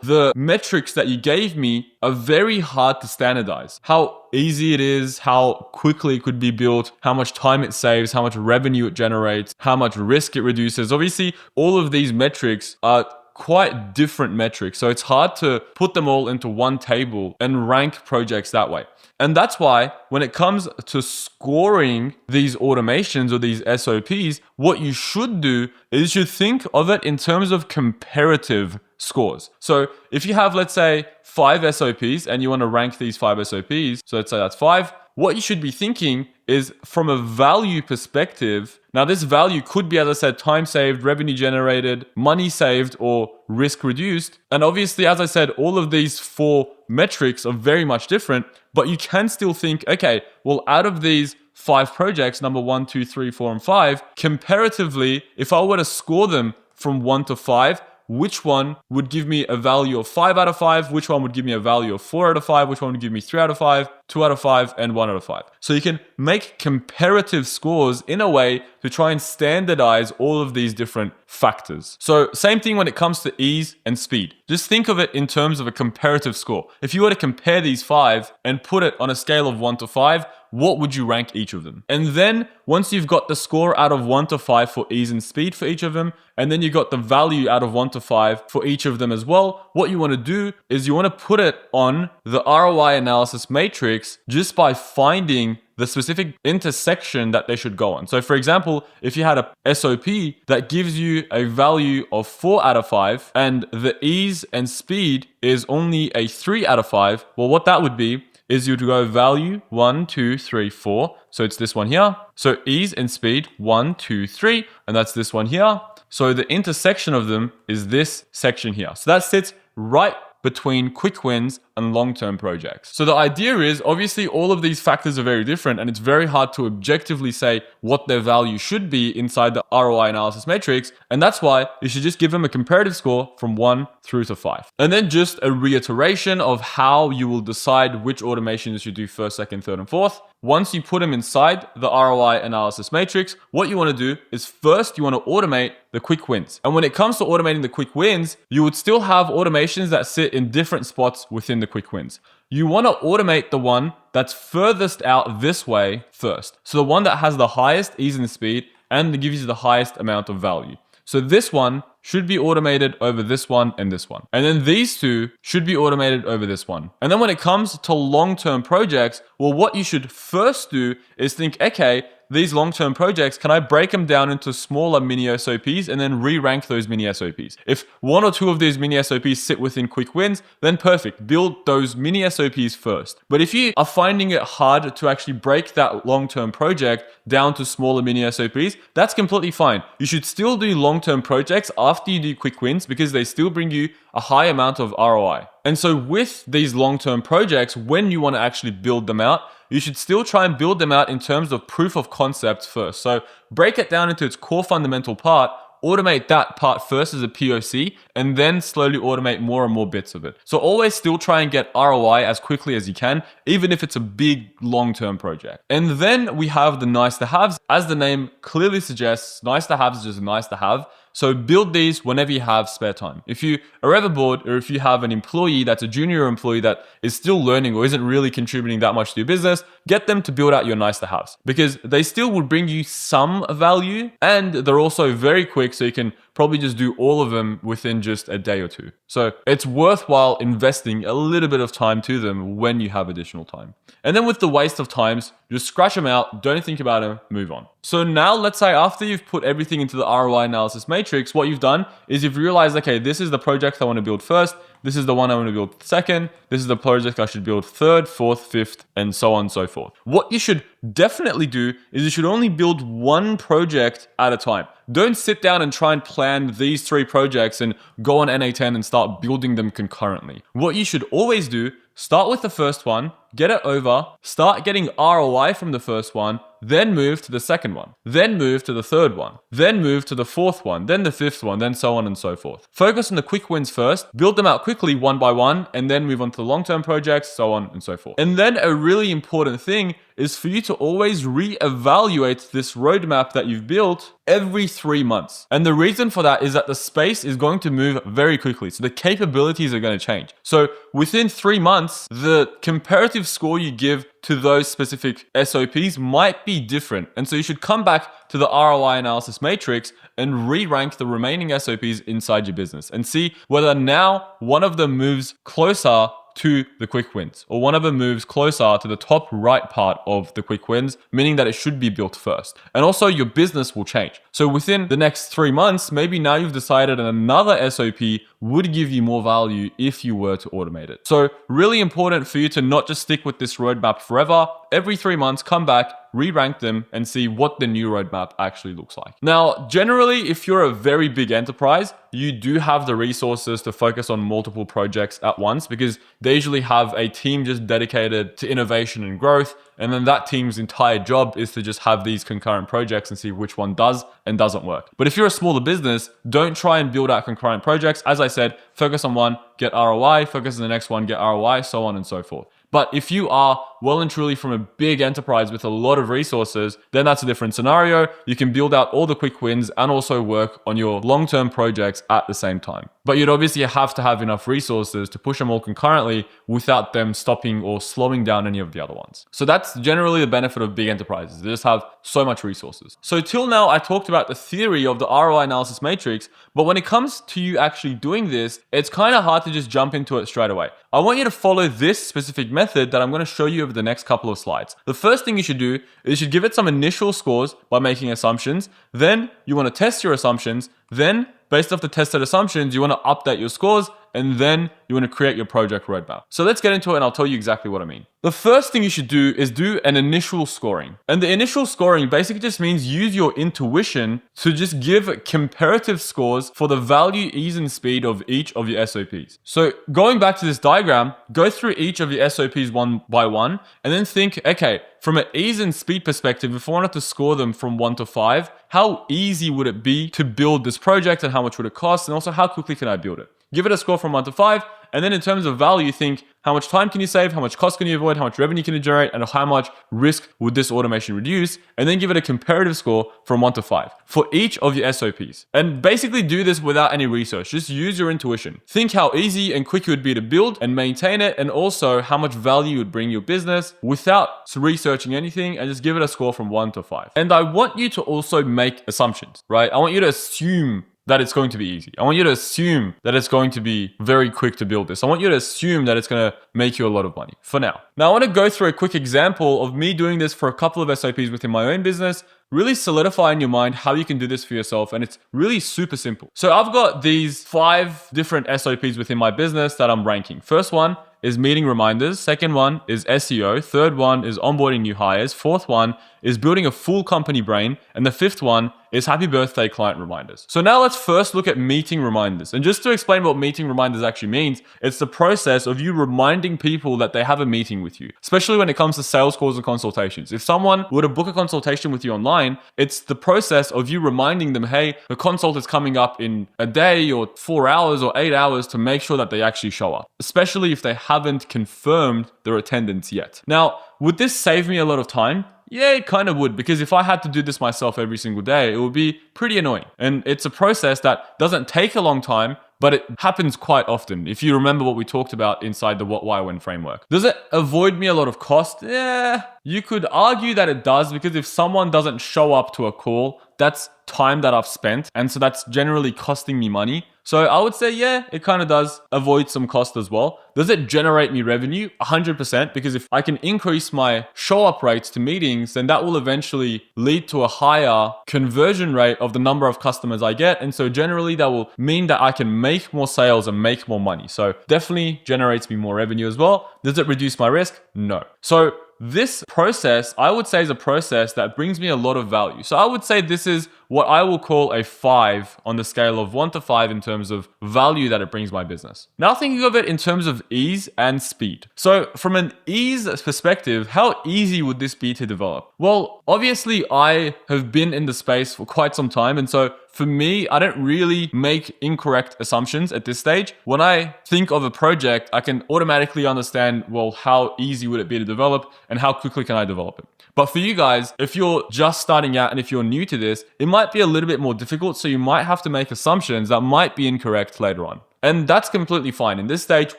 the metrics that you gave me are very hard to standardize. How easy it is, how quickly it could be built, how much time it saves, how much revenue it generates, how much risk it reduces. Obviously, all of these metrics are quite different metrics. So it's hard to put them all into one table and rank projects that way. And that's why when it comes to scoring these automations or these SOPs, what you should do is you should think of it in terms of comparative scores. So if you have, let's say, 5 SOPs and you want to rank these 5 SOPs, so let's say that's 5, what you should be thinking is from a value perspective. Now, this value could be, as I said, time saved, revenue generated, money saved, or risk reduced. And obviously, as I said, all of these 4 metrics are very much different, but you can still think, okay, well, out of these 5 projects, number 1, 2, 3, 4, and 5, comparatively, if I were to score them from 1 to 5, which one would give me a value of 5 out of 5, which one would give me a value of 4 out of 5, which one would give me 3 out of 5, 2 out of 5, and 1 out of 5. So you can make comparative scores in a way to try and standardize all of these different factors. So same thing when it comes to ease and speed. Just think of it in terms of a comparative score. If you were to compare these 5 and put it on a scale of 1 to 5, what would you rank each of them? And then once you've got the score out of 1 to 5 for ease and speed for each of them, and then you got the value out of 1 to 5 for each of them as well, what you want to do is you want to put it on the ROI Analysis Matrix just by finding the specific intersection that they should go on. So for example, if you had a SOP that gives you a value of 4 out of 5 and the ease and speed is only a 3 out of 5, well, what that would be is you'd go value 1, 2, 3, 4. So it's this one here. So ease and speed 1, 2, 3, and that's this one here. So the intersection of them is this section here. So that sits right between quick wins and long-term projects. So the idea is, obviously, all of these factors are very different and it's very hard to objectively say what their value should be inside the ROI Analysis Matrix. And that's why you should just give them a comparative score from 1 through to 5. And then just a reiteration of how you will decide which automations you do first, second, third, and fourth. Once you put them inside the ROI Analysis Matrix, what you want to do is first you want to automate the quick wins. And when it comes to automating the quick wins, you would still have automations that sit in different spots within the quick wins. You want to automate the one that's furthest out this way first. So the one that has the highest ease and speed and that gives you the highest amount of value. So this one should be automated over this one and this one. And then these two should be automated over this one. And then when it comes to long-term projects, well, what you should first do is think, okay, these long-term projects, can I break them down into smaller mini SOPs and then re-rank those mini SOPs? If 1 or 2 of these mini SOPs sit within quick wins, then perfect. Build those mini SOPs first. But if you are finding it hard to actually break that long-term project down to smaller mini SOPs, that's completely fine. You should still do long-term projects after you do quick wins because they still bring you a high amount of ROI. And so with these long-term projects, when you want to actually build them out, you should still try and build them out in terms of proof of concept first. So break it down into its core fundamental part, automate that part first as a POC, and then slowly automate more and more bits of it. So always still try and get ROI as quickly as you can, even if it's a big long-term project. And then we have the nice to haves. As the name clearly suggests, nice to haves is just nice to have. So build these whenever you have spare time. If you are ever bored, or if you have an employee that's a junior employee that is still learning or isn't really contributing that much to your business, get them to build out your nice to haves, because they still will bring you some value, and they're also very quick, so you can probably just do all of them within just a day or two. So it's worthwhile investing a little bit of time to them when you have additional time. And then with the waste of times, just scratch them out, don't think about them, move on. So now let's say after you've put everything into the ROI analysis matrix, what you've done is you've realized, okay, this is the project I want to build first. This is the one I want to build second. This is the project I should build third, fourth, fifth, and so on and so forth. What you should definitely do is you should only build one project at a time. Don't sit down and try and plan these 3 projects and go on NA10 and start building them concurrently. What you should always do, start with the first one, get it over, start getting ROI from the first one, then move to the second one, then move to the third one, then move to the fourth one, then the fifth one, then so on and so forth. Focus on the quick wins first, build them out quickly one by one, and then move on to the long-term projects, so on and so forth. And then a really important thing is for you to always reevaluate this roadmap that you've built every 3 months. And the reason for that is that the space is going to move very quickly. So the capabilities are going to change. So within 3 months, the comparative score you give to those specific SOPs might be different. And so you should come back to the ROI analysis matrix and re-rank the remaining SOPs inside your business and see whether now one of them moves closer to the quick wins, or one of them moves closer to the top right part of the quick wins, meaning that it should be built first. And also your business will change. So within the next 3 months, maybe now you've decided another SOP would give you more value if you were to automate it. So really important for you to not just stick with this roadmap forever. Every 3 months, come back, re-rank them, and see what the new roadmap actually looks like. Now, generally, if you're a very big enterprise, you do have the resources to focus on multiple projects at once, because they usually have a team just dedicated to innovation and growth. And then that team's entire job is to just have these concurrent projects and see which one does and doesn't work. But if you're a smaller business, don't try and build out concurrent projects. As I said, focus on one, get ROI, focus on the next one, get ROI, so on and so forth. But if you are well and truly from a big enterprise with a lot of resources, then that's a different scenario. You can build out all the quick wins and also work on your long-term projects at the same time. But you'd obviously have to have enough resources to push them all concurrently without them stopping or slowing down any of the other ones. So that's generally the benefit of big enterprises. They just have so much resources. So till now, I talked about the theory of the ROI analysis matrix, but when it comes to you actually doing this, it's kind of hard to just jump into it straight away. I want you to follow this specific method that I'm going to show you over the next couple of slides. The first thing you should do is you should give it some initial scores by making assumptions. Then you want to test your assumptions. Then based off the tested assumptions, you want to update your scores, and then you want to create your project roadmap. So let's get into it and I'll tell you exactly what I mean. The first thing you should do is do an initial scoring. And the initial scoring basically just means use your intuition to just give comparative scores for the value, ease, and speed of each of your SOPs. So going back to this diagram, go through each of your SOPs one by one, and then think, okay, from an ease and speed perspective, if I wanted to score them from 1 to 5, how easy would it be to build this project and how much would it cost? And also how quickly can I build it? Give it a score from 1 to 5. And then in terms of value, think how much time can you save, how much cost can you avoid, how much revenue can you generate, and how much risk would this automation reduce? And then give it a comparative score from 1 to 5 for each of your SOPs. And basically do this without any research. Just use your intuition. Think how easy and quick it would be to build and maintain it, and also how much value it would bring your business without researching anything, and just give it a score from 1 to 5. And I want you to also make assumptions, right? I want you to assume that it's going to be easy. I want you to assume that it's going to be very quick to build this. I want you to assume that it's going to make you a lot of money for now. Now, I want to go through a quick example of me doing this for a couple of SOPs within my own business. Really solidify in your mind how you can do this for yourself. And it's really super simple. So I've got these 5 different SOPs within my business that I'm ranking. First one is meeting reminders. Second one is SEO. Third one is onboarding new hires. Fourth one is building a full company brain. And the fifth one is happy birthday client reminders. So now let's first look at meeting reminders. And just to explain what meeting reminders actually means, it's the process of you reminding people that they have a meeting with you, especially when it comes to sales calls and consultations. If someone were to book a consultation with you online, it's the process of you reminding them, hey, the consult is coming up in a day or 4 hours or 8 hours, to make sure that they actually show up, especially if they haven't confirmed their attendance yet. Now, would this save me a lot of time? Yeah, it kind of would, because if I had to do this myself every single day, it would be pretty annoying. And it's a process that doesn't take a long time, but it happens quite often. If you remember what we talked about inside the what, why, when framework. Does it avoid me a lot of cost? Yeah, you could argue that it does, because if someone doesn't show up to a call, that's time that I've spent. And so that's generally costing me money. So I would say, yeah, it kind of does avoid some cost as well. Does it generate me revenue? 100%, because if I can increase my show up rates to meetings, then that will eventually lead to a higher conversion rate of the number of customers I get. And so generally that will mean that I can make more sales and make more money. So definitely generates me more revenue as well. Does it reduce my risk? No. So this process, I would say, is a process that brings me a lot of value. So I would say this is what I will call a 5 on the scale of 1 to 5 in terms of value that it brings my business. Now thinking of it in terms of ease and speed. So from an ease perspective, how easy would this be to develop? Well, obviously I have been in the space for quite some time. And so for me, I don't really make incorrect assumptions at this stage. When I think of a project, I can automatically understand, well, how easy would it be to develop and how quickly can I develop it? But for you guys, if you're just starting out and if you're new to this, it might be a little bit more difficult. So you might have to make assumptions that might be incorrect later on. And that's completely fine. In this stage,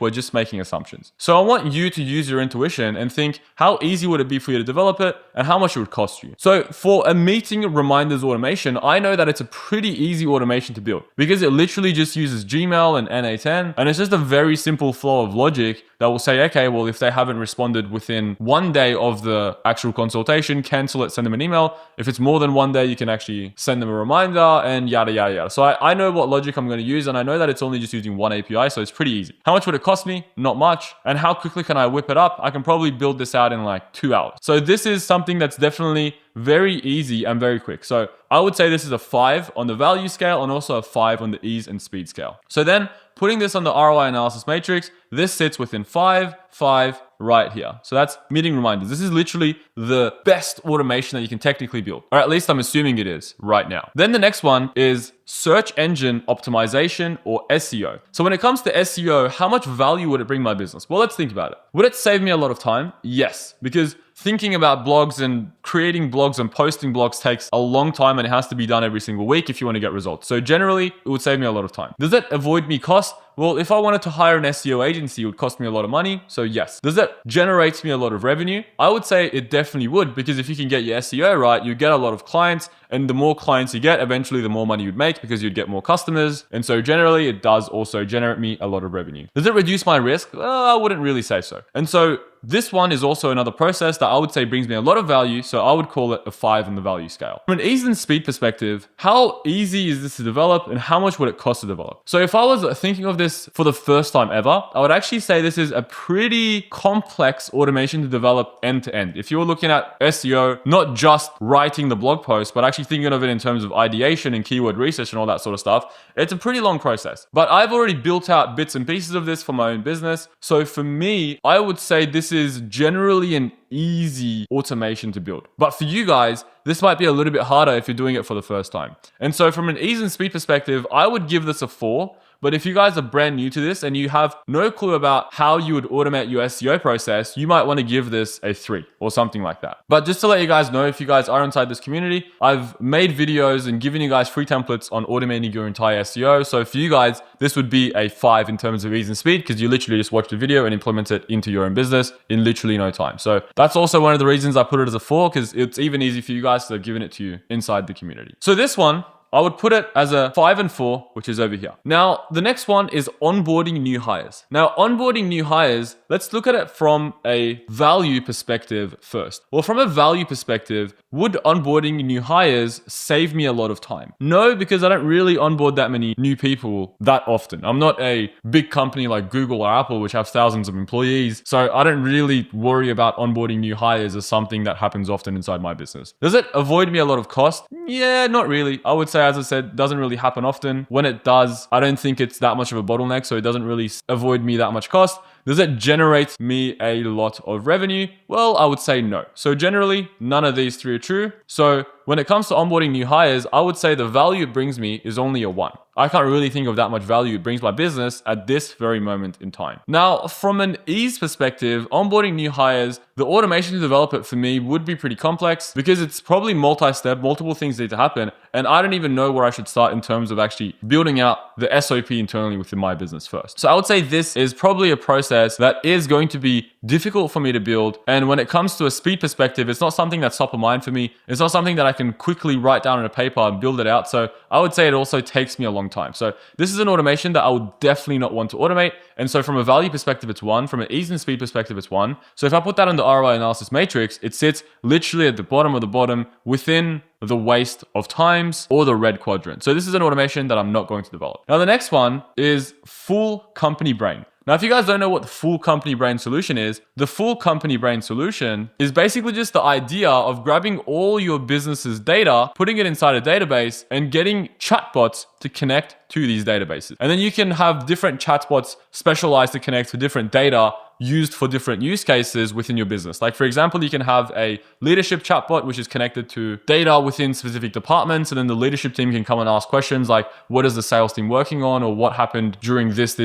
we're just making assumptions. So I want you to use your intuition and think, how easy would it be for you to develop it and how much it would cost you? So for a meeting reminders automation, I know that it's a pretty easy automation to build because it literally just uses Gmail and NA10. And it's just a very simple flow of logic that will say, okay, well, if they haven't responded within 1 day of the actual consultation, cancel it, send them an email. If it's more than 1 day, you can actually send them a reminder and yada, yada, yada. So I know what logic I'm going to use, and I know that it's only just using one API, so it's pretty easy. How much would it cost me? Not much. And how quickly can I whip it up? I can probably build this out in like 2 hours. So this is something that's definitely very easy and very quick. So I would say this is a 5 on the value scale and also a 5 on the ease and speed scale. So then putting this on the ROI analysis matrix, this sits within 5, 5, right here. So that's meeting reminders. This is literally the best automation that you can technically build, or at least I'm assuming it is right now. Then the next one is search engine optimization, or SEO. So when it comes to SEO, how much value would it bring my business? Well, let's think about it. Would it save me a lot of time? Yes, because thinking about blogs and creating blogs and posting blogs takes a long time, and it has to be done every single week if you want to get results. So generally, it would save me a lot of time. Does it avoid me cost? Well, if I wanted to hire an SEO agency, it would cost me a lot of money. So yes. Does that generate me a lot of revenue? I would say it definitely would, because if you can get your SEO right, you get a lot of clients, and the more clients you get, eventually the more money you'd make because you'd get more customers. And so generally it does also generate me a lot of revenue. Does it reduce my risk? Well, I wouldn't really say so. And so this one is also another process that I would say brings me a lot of value. So I would call it a 5 on the value scale. From an ease and speed perspective, how easy is this to develop and how much would it cost to develop? So if I was thinking of this for the first time ever, I would actually say this is a pretty complex automation to develop end to end. If you're looking at SEO, not just writing the blog post, but actually thinking of it in terms of ideation and keyword research and all that sort of stuff, it's a pretty long process. But I've already built out bits and pieces of this for my own business. So for me, I would say this is generally an easy automation to build. But for you guys, this might be a little bit harder if you're doing it for the first time. And so from an ease and speed perspective, I would give this a 4. But if you guys are brand new to this and you have no clue about how you would automate your SEO process, you might want to give this a 3 or something like that. But just to let you guys know, if you guys are inside this community, I've made videos and given you guys free templates on automating your entire SEO. So for you guys, this would be a 5 in terms of ease and speed, because you literally just watch the video and implement it into your own business in literally no time. So that's also one of the reasons I put it as a 4, because it's even easy for you guys to have given it to you inside the community. So this one, I would put it as a 5 and 4, which is over here. Now, the next one is onboarding new hires. Now, onboarding new hires, let's look at it from a value perspective first. Well, from a value perspective, would onboarding new hires save me a lot of time? No, because I don't really onboard that many new people that often. I'm not a big company like Google or Apple, which have thousands of employees. So I don't really worry about onboarding new hires as something that happens often inside my business. Does it avoid me a lot of cost? Yeah, not really. I would say, as I said, doesn't really happen often. When it does, I don't think it's that much of a bottleneck, so it doesn't really avoid me that much cost. Does it generate me a lot of revenue? Well, I would say no. So generally, none of these three are true. So when it comes to onboarding new hires, I would say the value it brings me is only a 1. I can't really think of that much value it brings my business at this very moment in time. Now, from an ease perspective, onboarding new hires, the automation to develop it for me would be pretty complex because it's probably multi-step, multiple things need to happen, and I don't even know where I should start in terms of actually building out the SOP internally within my business first. So I would say this is probably a process that is going to be difficult for me to build, and when it comes to a speed perspective, it's not something that's top of mind for me. It's not something that I can quickly write down on a paper and build it out. So I would say it also takes me a long time. So this is an automation that I would definitely not want to automate. And so from a value perspective, it's 1. From an ease and speed perspective, it's 1. So if I put that in the ROI analysis matrix, it sits literally at the bottom of the bottom within the waste of times or the red quadrant. So this is an automation that I'm not going to develop. Now, the next one is full company brain. Now, if you guys don't know what the full company brain solution is, the full company brain solution is basically just the idea of grabbing all your business's data, putting it inside a database, and getting chatbots to connect to these databases. And then you can have different chatbots specialized to connect to different data used for different use cases within your business. Like, for example, you can have a leadership chatbot, which is connected to data within specific departments. And then the leadership team can come and ask questions like, what is the sales team working on? Or what happened during this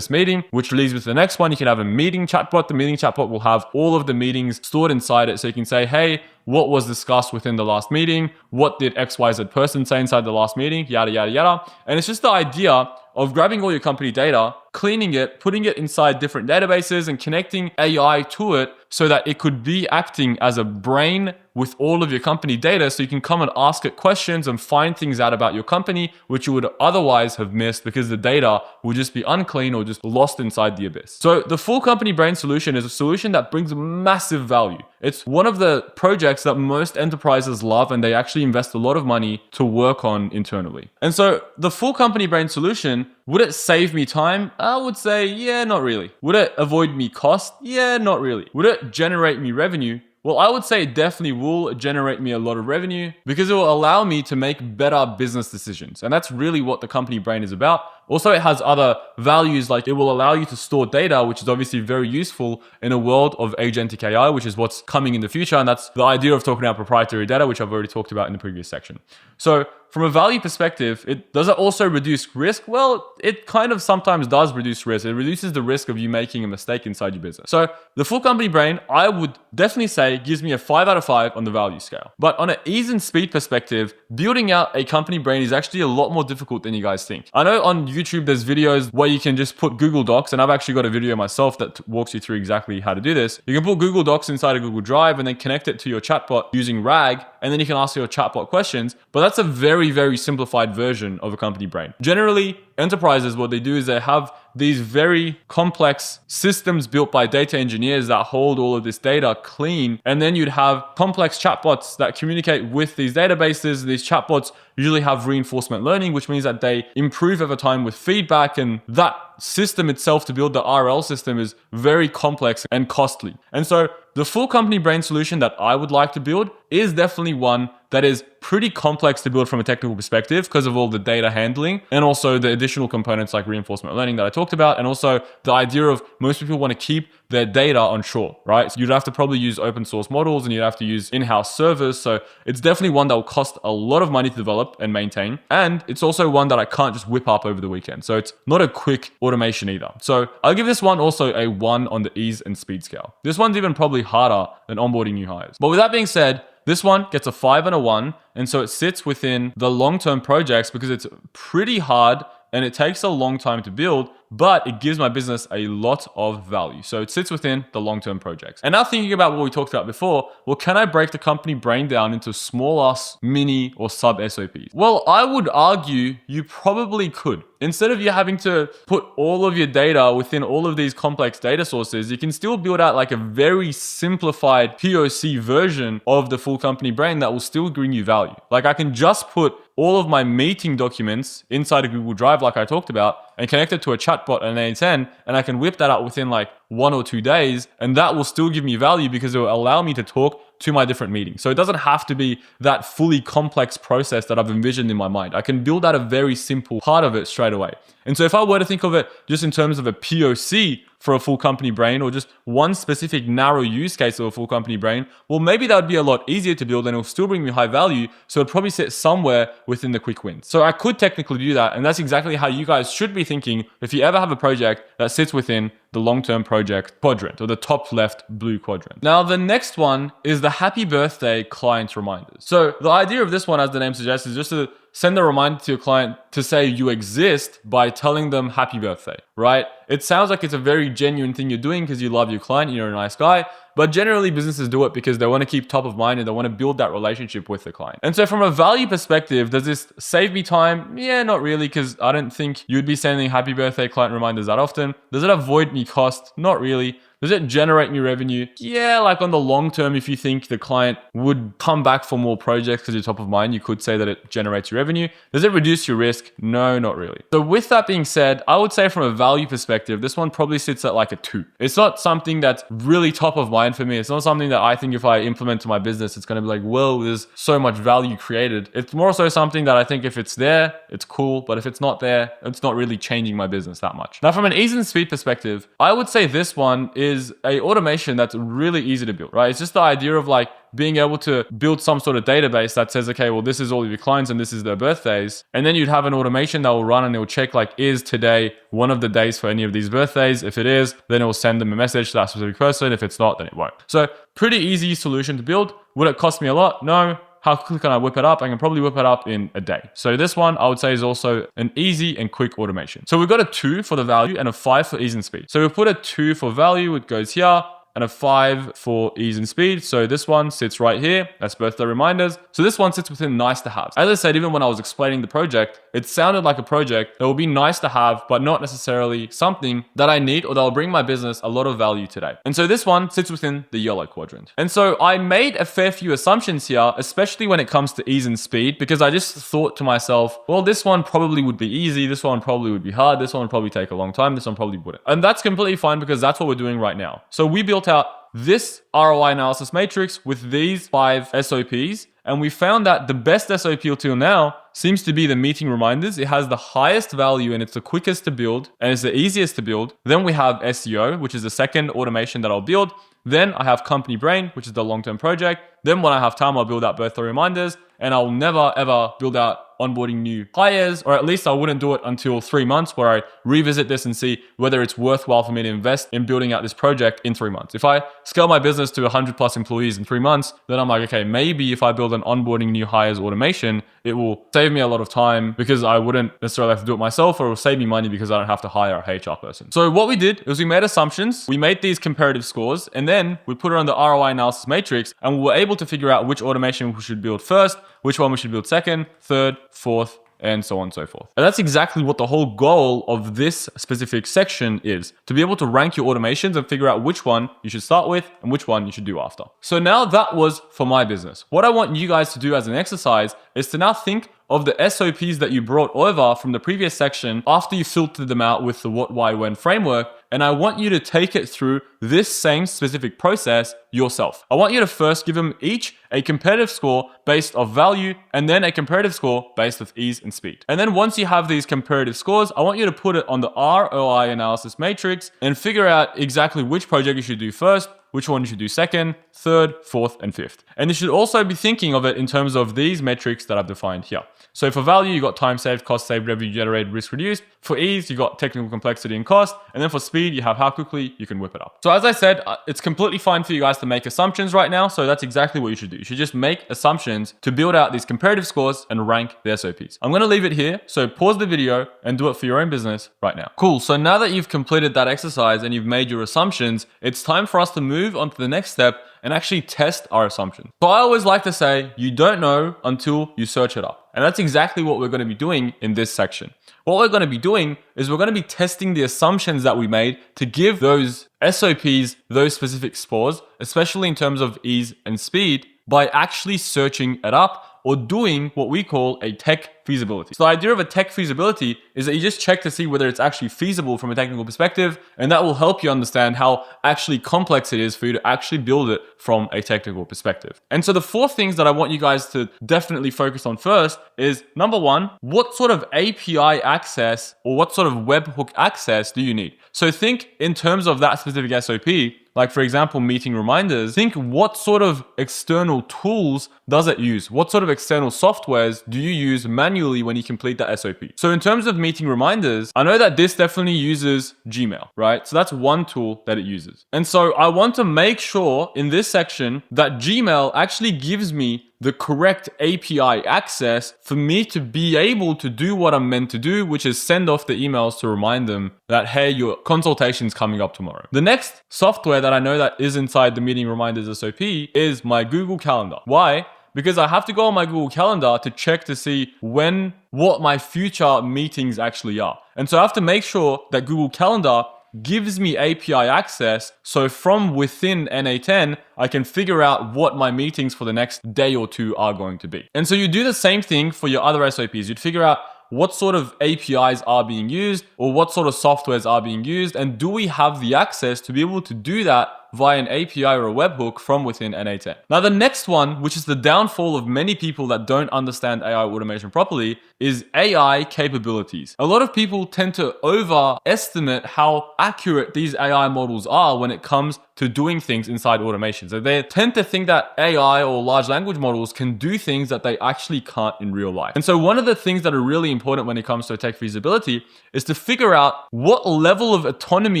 meeting, which leads with the next one. You can have a meeting chatbot. The meeting chatbot will have all of the meetings stored inside it. So you can say, hey, what was discussed within the last meeting? What did XYZ person say inside the last meeting? Yada, yada, yada. And it's just the idea of grabbing all your company data, cleaning it, putting it inside different databases and connecting AI to it so that it could be acting as a brain with all of your company data, so you can come and ask it questions and find things out about your company, which you would otherwise have missed because the data would just be unclean or just lost inside the abyss. So the full company brain solution is a solution that brings massive value. It's one of the projects that most enterprises love, and they actually invest a lot of money to work on internally. And so the full company brain solution, would it save me time? I would say, yeah, not really. Would it avoid me cost? Yeah, not really. Would it generate me revenue? Well, I would say it definitely will generate me a lot of revenue because it will allow me to make better business decisions. And that's really what the company brain is about. Also, it has other values, like it will allow you to store data, which is obviously very useful in a world of agentic AI, which is what's coming in the future. And that's the idea of talking about proprietary data, which I've already talked about in the previous section. So from a value perspective, does it also reduce risk? Well, it kind of sometimes does reduce risk. It reduces the risk of you making a mistake inside your business. So the full company brain, I would definitely say gives me a 5 out of 5 on the value scale. But on an ease and speed perspective, building out a company brain is actually a lot more difficult than you guys think. I know on YouTube, there's videos where you can just put Google Docs, and I've actually got a video myself that walks you through exactly how to do this. You can put Google Docs inside a Google Drive and then connect it to your chatbot using RAG, and then you can ask your chatbot questions. But that's a very, very simplified version of a company brain. Generally, enterprises, what they do is they have these very complex systems built by data engineers that hold all of this data clean. And then you'd have complex chatbots that communicate with these databases. These chatbots usually have reinforcement learning, which means that they improve over time with feedback. And that system itself to build the RL system is very complex and costly. And so the full company brain solution that I would like to build is definitely one that is pretty complex to build from a technical perspective because of all the data handling and also the additional components like reinforcement learning that I talked about. And also the idea of most people want to keep their data onshore, right? So you'd have to probably use open source models and you'd have to use in-house servers. So it's definitely one that will cost a lot of money to develop and maintain. And it's also one that I can't just whip up over the weekend. So it's not a quick automation either. So I'll give this one also a 1 on the ease and speed scale. This one's even probably harder than onboarding new hires. But with that being said, this one gets a 5 and a 1. And so it sits within the long-term projects because it's pretty hard and it takes a long time to build, but it gives my business a lot of value. So it sits within the long-term projects. And now thinking about what we talked about before, well, can I break the company brain down into smaller, mini, or sub SOPs? Well, I would argue you probably could. Instead of you having to put all of your data within all of these complex data sources, you can still build out like a very simplified POC version of the full company brain that will still bring you value. Like I can just put all of my meeting documents inside a Google Drive like I talked about and connect it to a chatbot and an A10, and I can whip that out within like 1 or 2 days, and that will still give me value because it will allow me to talk to my different meetings. So it doesn't have to be that fully complex process that I've envisioned in my mind. I can build out a very simple part of it straight away. And so if I were to think of it just in terms of a POC for a full company brain, or just one specific narrow use case of a full company brain, well, maybe that would be a lot easier to build and it'll still bring me high value. So it'd probably sit somewhere within the quick wins. So I could technically do that. And that's exactly how you guys should be thinking if you ever have a project that sits within the long-term project quadrant, or the top left blue quadrant. Now, the next one is the happy birthday client reminders. So the idea of this one, as the name suggests, is just to send a reminder to your client to say you exist by telling them happy birthday, right? It sounds like it's a very genuine thing you're doing because you love your client, you're a nice guy, but generally businesses do it because they want to keep top of mind and they want to build that relationship with the client. And so from a value perspective, does this save me time? Yeah, not really, because I don't think you'd be sending happy birthday client reminders that often. Does it avoid me cost? Not really. Does it generate me revenue? Yeah, like on the long term, if you think the client would come back for more projects because you're top of mind, you could say that it generates your revenue. Does it reduce your risk? No, not really. So with that being said, I would say from a value perspective, this one probably sits at like a 2. It's not something that's really top of mind for me. It's not something that I think if I implement to my business, it's going to be like, whoa, there's so much value created. It's more so something that I think if it's there, it's cool. But if it's not there, it's not really changing my business that much. Now, from an ease and speed perspective, I would say this one is a automation that's really easy to build, right? It's just the idea of like being able to build some sort of database that says, okay, well, this is all of your clients and this is their birthdays. And then you'd have an automation that will run and it will check like, is today one of the days for any of these birthdays? If it is, then it will send them a message to that specific person. If it's not, then it won't. So pretty easy solution to build. Would it cost me a lot? No. How quickly can I whip it up? I can probably whip it up in a day. So this one I would say is also an easy and quick automation. So we've got a 2 for the value and a 5 for ease and speed. So we put a 2 for value, it goes here, and a 5 for ease and speed. So this one sits right here. That's birthday reminders. So this one sits within nice to have. As I said, even when I was explaining the project, it sounded like a project that will be nice to have, but not necessarily something that I need or that will bring my business a lot of value today. And so this one sits within the yellow quadrant. And so I made a fair few assumptions here, especially when it comes to ease and speed, because I just thought to myself, well, this one probably would be easy. This one probably would be hard. This one would probably take a long time. This one probably wouldn't. And that's completely fine because that's what we're doing right now. So we built out this ROI analysis matrix with these 5 SOPs, and we found that the best SOP till now seems to be the meeting reminders. It has the highest value and it's the quickest to build and it's the easiest to build. Then we have SEO, which is the second automation that I'll build. Then I have company brain, which is the long-term project. Then when I have time, I'll build out birthday reminders, and I'll never ever build out onboarding new hires, or at least I wouldn't do it until 3 months where I revisit this and see whether it's worthwhile for me to invest in building out this project in 3 months. If I scale my business to 100 plus employees in 3 months, then I'm like, okay, maybe if I build an onboarding new hires automation, it will save me a lot of time because I wouldn't necessarily have to do it myself, or it will save me money because I don't have to hire a HR person. So what we did is we made assumptions, we made these comparative scores, and then we put it on the ROI analysis matrix, and we were able to figure out which automation we should build first, which one we should build second, third, fourth, and so on and so forth. And that's exactly what the whole goal of this specific section is, to be able to rank your automations and figure out which one you should start with and which one you should do after. So now that was for my business. What I want you guys to do as an exercise is to now think of the SOPs that you brought over from the previous section after you filtered them out with the what, why, when framework. And I want you to take it through this same specific process yourself. I want you to first give them each a competitive score based off value, and then a comparative score based off ease and speed. And then once you have these comparative scores, I want you to put it on the ROI analysis matrix and figure out exactly which project you should do first, which one you should do second, third, fourth, and fifth. And you should also be thinking of it in terms of these metrics that I've defined here. So for value, you got time saved, cost saved, revenue generated, risk reduced. For ease, you got technical complexity and cost. And then for speed, you have how quickly you can whip it up. So as I said, it's completely fine for you guys to to make assumptions right now, so that's exactly what you should do. You should just make assumptions to build out these comparative scores and rank the SOPs. I'm going to leave it here, so pause the video and do it for your own business right now. Cool, so now that you've completed that exercise and you've made your assumptions, it's time for us to move on to the next step and actually test our assumptions. So I always like to say, you don't know until you search it up. And that's exactly what we're going to be doing in this section. What we're going to be doing is we're going to be testing the assumptions that we made to give those SOPs those specific scores, especially in terms of ease and speed, by actually searching it up or doing what we call a tech feasibility. So the idea of a tech feasibility is that you just check to see whether it's actually feasible from a technical perspective, and that will help you understand how actually complex it is for you to actually build it from a technical perspective. And so the 4 things that I want you guys to definitely focus on first is, number 1, what sort of API access or what sort of webhook access do you need? So think in terms of that specific SOP, like for example, meeting reminders, think what sort of external tools does it use? What sort of external softwares do you use manually when you complete that SOP? So in terms of meeting reminders, I know that this definitely uses Gmail, right? So that's one tool that it uses. And so I want to make sure in this section that Gmail actually gives me the correct API access for me to be able to do what I'm meant to do, which is send off the emails to remind them that, hey, your consultation's coming up tomorrow. The next software that I know that is inside the meeting reminders SOP is my Google Calendar. Why? Because I have to go on my Google Calendar to check to see what my future meetings actually are. And so I have to make sure that Google Calendar gives me API access, so from within NA10, I can figure out what my meetings for the next day or 2 are going to be. And so you do the same thing for your other SOPs. You'd figure out what sort of APIs are being used or what sort of softwares are being used, and do we have the access to be able to do that via an API or a webhook from within NA10. Now the next one, which is the downfall of many people that don't understand AI automation properly, is AI capabilities. A lot of people tend to overestimate how accurate these AI models are when it comes to doing things inside automation. So they tend to think that AI or large language models can do things that they actually can't in real life. And so one of the things that are really important when it comes to tech feasibility is to figure out what level of autonomy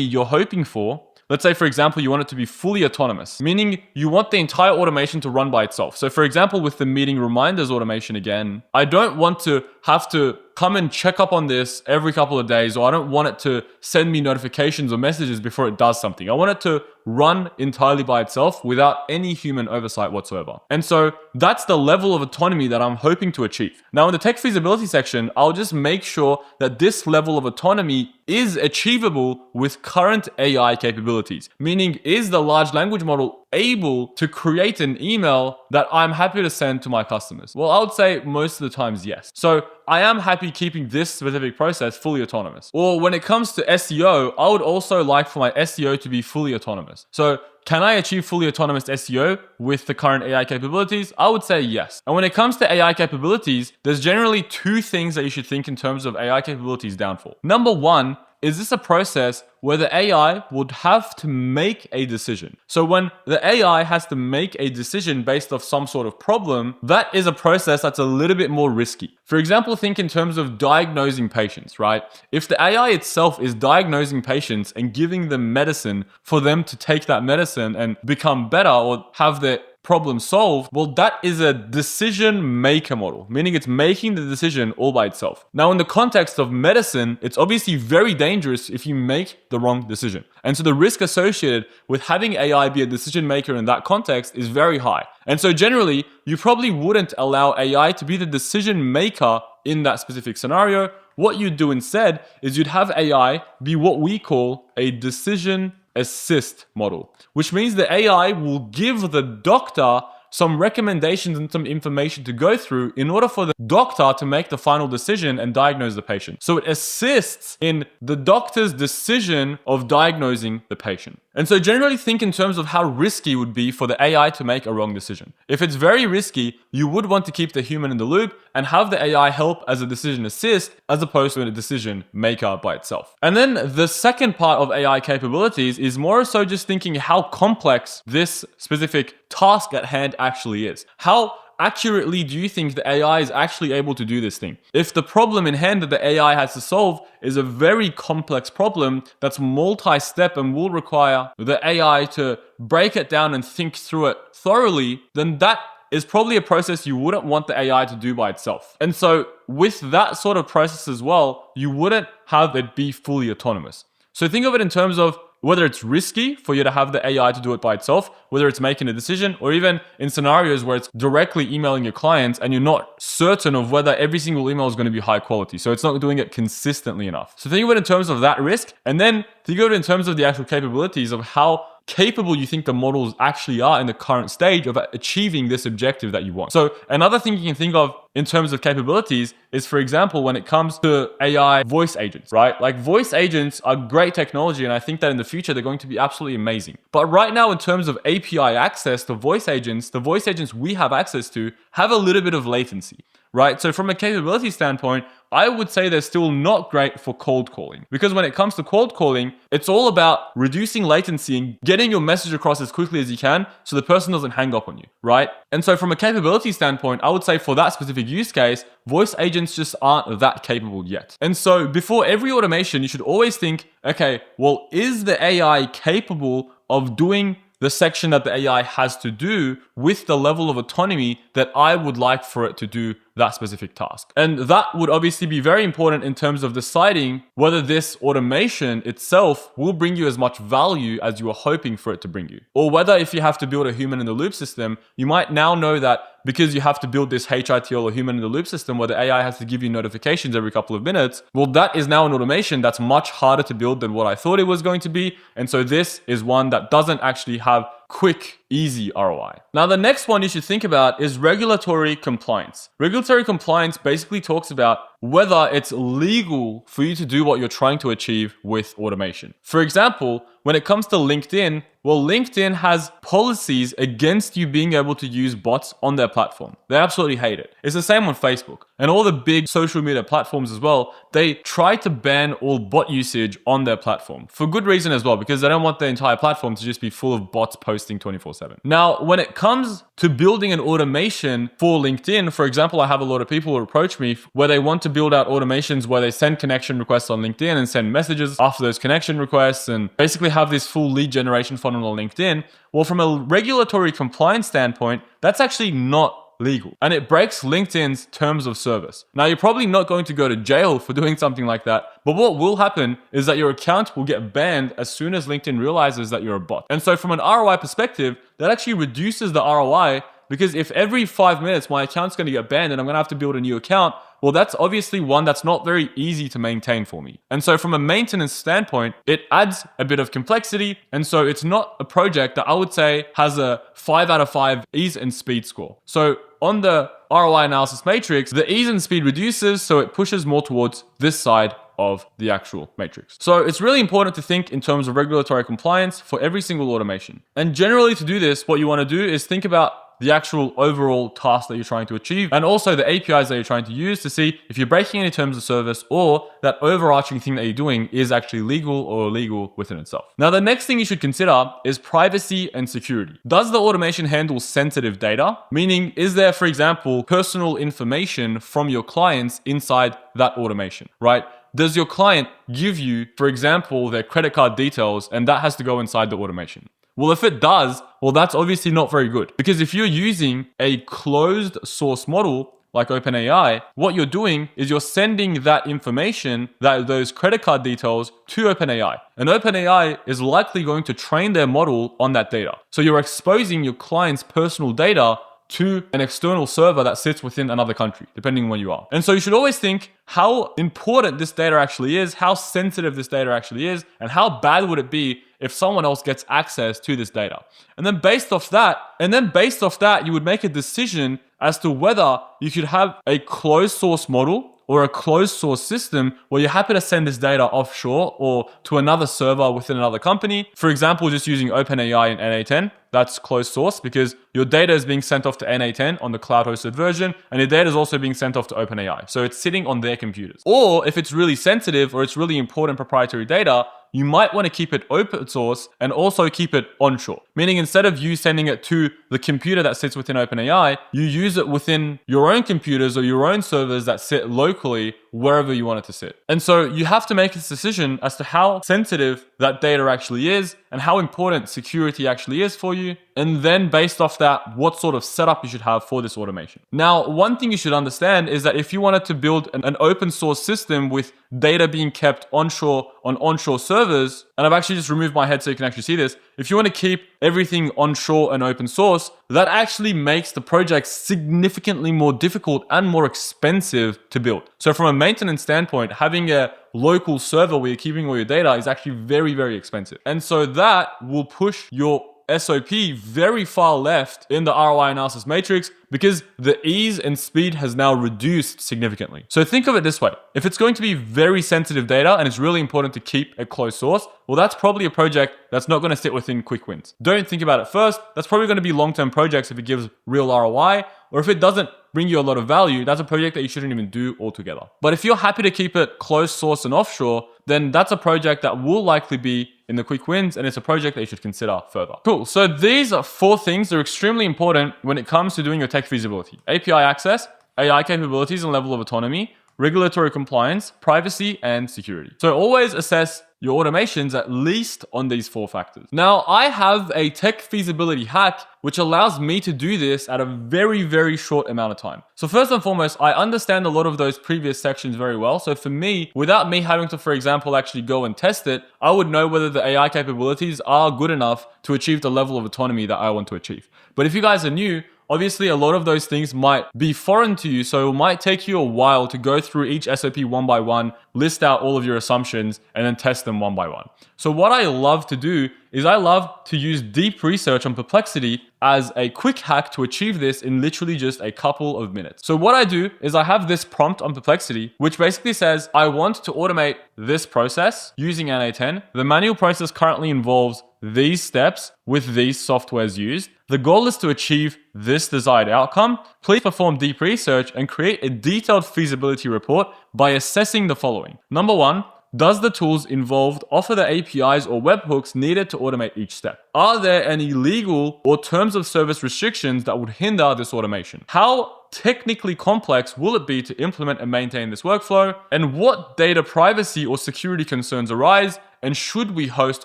you're hoping for. Let's say, for example, you want it to be fully autonomous, meaning you want the entire automation to run by itself. So for example, with the meeting reminders automation again, I don't want to have to come and check up on this every couple of days, or I don't want it to send me notifications or messages before it does something. I want it to run entirely by itself without any human oversight whatsoever. And so that's the level of autonomy that I'm hoping to achieve. Now in the tech feasibility section, I'll just make sure that this level of autonomy is achievable with current AI capabilities, meaning is the large language model able to create an email that I'm happy to send to my customers? Well, I would say most of the times, yes. So I am happy keeping this specific process fully autonomous. Or when it comes to SEO, I would also like for my SEO to be fully autonomous. So can I achieve fully autonomous SEO with the current AI capabilities? I would say yes. And when it comes to AI capabilities, there's generally 2 things that you should think in terms of AI capabilities downfall. Number 1, is this a process where the AI would have to make a decision? So when the AI has to make a decision based off some sort of problem, that is a process that's a little bit more risky. For example, think in terms of diagnosing patients, right? If the AI itself is diagnosing patients and giving them medicine for them to take that medicine and become better or have their problem solved, well, that is a decision maker model, meaning it's making the decision all by itself. Now, in the context of medicine, it's obviously very dangerous if you make the wrong decision. And so the risk associated with having AI be a decision maker in that context is very high. And so generally, you probably wouldn't allow AI to be the decision maker in that specific scenario. What you'd do instead is you'd have AI be what we call a decision assist model, which means the AI will give the doctor some recommendations and some information to go through in order for the doctor to make the final decision and diagnose the patient. So it assists in the doctor's decision of diagnosing the patient. And so generally think in terms of how risky it would be for the AI to make a wrong decision. If it's very risky, you would want to keep the human in the loop and have the AI help as a decision assist as opposed to a decision maker by itself. And then the second part of AI capabilities is more so just thinking how complex this specific task at hand actually is. How accurately do you think the AI is actually able to do this thing? If the problem in hand that the AI has to solve is a very complex problem that's multi-step and will require the AI to break it down and think through it thoroughly, then that is probably a process you wouldn't want the AI to do by itself. And so with that sort of process as well, you wouldn't have it be fully autonomous. So think of it in terms of whether it's risky for you to have the AI to do it by itself, whether it's making a decision, or even in scenarios where it's directly emailing your clients and you're not certain of whether every single email is going to be high quality. So it's not doing it consistently enough. So think of it in terms of that risk, and then think of it in terms of the actual capabilities of how capable you think the models actually are in the current stage of achieving this objective that you want. So another thing you can think of in terms of capabilities is, for example, when it comes to AI voice agents, right? Like voice agents are great technology, and I think that in the future they're going to be absolutely amazing. But right now, in terms of API access to voice agents, the voice agents we have access to have a little bit of latency, right? So from a capability standpoint, I would say they're still not great for cold calling, because when it comes to cold calling, it's all about reducing latency and getting your message across as quickly as you can so the person doesn't hang up on you, right? And so from a capability standpoint, I would say for that specific use case, voice agents just aren't that capable yet. And so before every automation, you should always think, okay, well, is the AI capable of doing the section that the AI has to do with the level of autonomy that I would like for it to do that specific task? And that would obviously be very important in terms of deciding whether this automation itself will bring you as much value as you are hoping for it to bring you. Or whether if you have to build a human in the loop system, you might now know that because you have to build this HITL or human in the loop system where the AI has to give you notifications every couple of minutes, well, that is now an automation that's much harder to build than what I thought it was going to be. And so this is one that doesn't actually have quick, easy ROI. Now, the next one you should think about is regulatory compliance. Regulatory compliance basically talks about whether it's legal for you to do what you're trying to achieve with automation. For example, when it comes to LinkedIn, well, LinkedIn has policies against you being able to use bots on their platform. They absolutely hate it. It's the same on Facebook and all the big social media platforms as well. They try to ban all bot usage on their platform for good reason as well, because they don't want the entire platform to just be full of bots posting 24/7. Now, when it comes to building an automation for LinkedIn, for example, I have a lot of people who approach me where they want to build out automations where they send connection requests on LinkedIn and send messages after those connection requests and basically have this full lead generation funnel on LinkedIn. Well, from a regulatory compliance standpoint, that's actually not legal, and it breaks LinkedIn's terms of service. Now, you're probably not going to go to jail for doing something like that, but what will happen is that your account will get banned as soon as LinkedIn realizes that you're a bot. And so from an ROI perspective, that actually reduces the ROI, because if every 5 minutes my account's going to get banned and I'm going to have to build a new account, well, that's obviously one that's not very easy to maintain for me. And so from a maintenance standpoint, it adds a bit of complexity. And so it's not a project that I would say has a 5 out of 5 ease and speed score. So on the ROI Analysis Matrix, the ease and speed reduces, so it pushes more towards this side of the actual matrix. So it's really important to think in terms of regulatory compliance for every single automation. And generally to do this, what you want to do is think about the actual overall task that you're trying to achieve, and also the APIs that you're trying to use to see if you're breaking any terms of service or that overarching thing that you're doing is actually legal or illegal within itself. Now, the next thing you should consider is privacy and security. Does the automation handle sensitive data? Meaning, is there, for example, personal information from your clients inside that automation, right? Does your client give you, for example, their credit card details, and that has to go inside the automation? Well, if it does, well, that's obviously not very good, because if you're using a closed source model like OpenAI, what you're doing is you're sending that information, those credit card details, to OpenAI. And OpenAI is likely going to train their model on that data. So you're exposing your client's personal data to an external server that sits within another country, depending on where you are. And so you should always think how important this data actually is, how sensitive this data actually is, and how bad would it be if someone else gets access to this data. And then based off that, you would make a decision as to whether you could have a closed source model or a closed source system where you're happy to send this data offshore or to another server within another company. For example, just using OpenAI and NA10, that's closed source because your data is being sent off to NA10 on the cloud hosted version, and your data is also being sent off to OpenAI. So it's sitting on their computers. Or if it's really sensitive or it's really important proprietary data, you might want to keep it open source and also keep it onshore. Meaning instead of you sending it to the computer that sits within OpenAI, you use it within your own computers or your own servers that sit locally wherever you want it to sit. And so you have to make this decision as to how sensitive that data actually is and how important security actually is for you. And then based off that, what sort of setup you should have for this automation. Now, one thing you should understand is that if you wanted to build an open source system with data being kept onshore on onshore servers, and I've actually just removed my head so you can actually see this. If you want to keep everything onshore and open source, that actually makes the project significantly more difficult and more expensive to build. So from a maintenance standpoint, having a local server where you're keeping all your data is actually very, very expensive. And so that will push your SOP very far left in the ROI analysis matrix because the ease and speed has now reduced significantly. So think of it this way. If it's going to be very sensitive data and it's really important to keep a closed source, well, that's probably a project that's not going to sit within quick wins. Don't think about it first. That's probably going to be long-term projects if it gives real ROI, or if it doesn't bring you a lot of value, that's a project that you shouldn't even do altogether. But if you're happy to keep it closed source and offshore, then that's a project that will likely be in the quick wins, and it's a project that you should consider further. Cool. So these are 4 things that are extremely important when it comes to doing your tech feasibility: API access, AI capabilities and level of autonomy, regulatory compliance, privacy, and security. So always assess your automations at least on these 4 factors. Now, I have a tech feasibility hack which allows me to do this at a very, very short amount of time. So first and foremost, I understand a lot of those previous sections very well. So for me, without me having to, for example, actually go and test it, I would know whether the AI capabilities are good enough to achieve the level of autonomy that I want to achieve. But if you guys are new, obviously, a lot of those things might be foreign to you, so it might take you a while to go through each SOP one by one, list out all of your assumptions, and then test them one by one. So what I love to do is I love to use deep research on Perplexity as a quick hack to achieve this in literally just a couple of minutes. So what I do is I have this prompt on Perplexity, which basically says, I want to automate this process using NA10. The manual process currently involves these steps with these softwares used. The goal is to achieve this desired outcome. Please perform deep research and create a detailed feasibility report by assessing the following. Number 1, does the tools involved offer the APIs or webhooks needed to automate each step? Are there any legal or terms of service restrictions that would hinder this automation? How technically complex will it be to implement and maintain this workflow? And what data privacy or security concerns arise? And should we host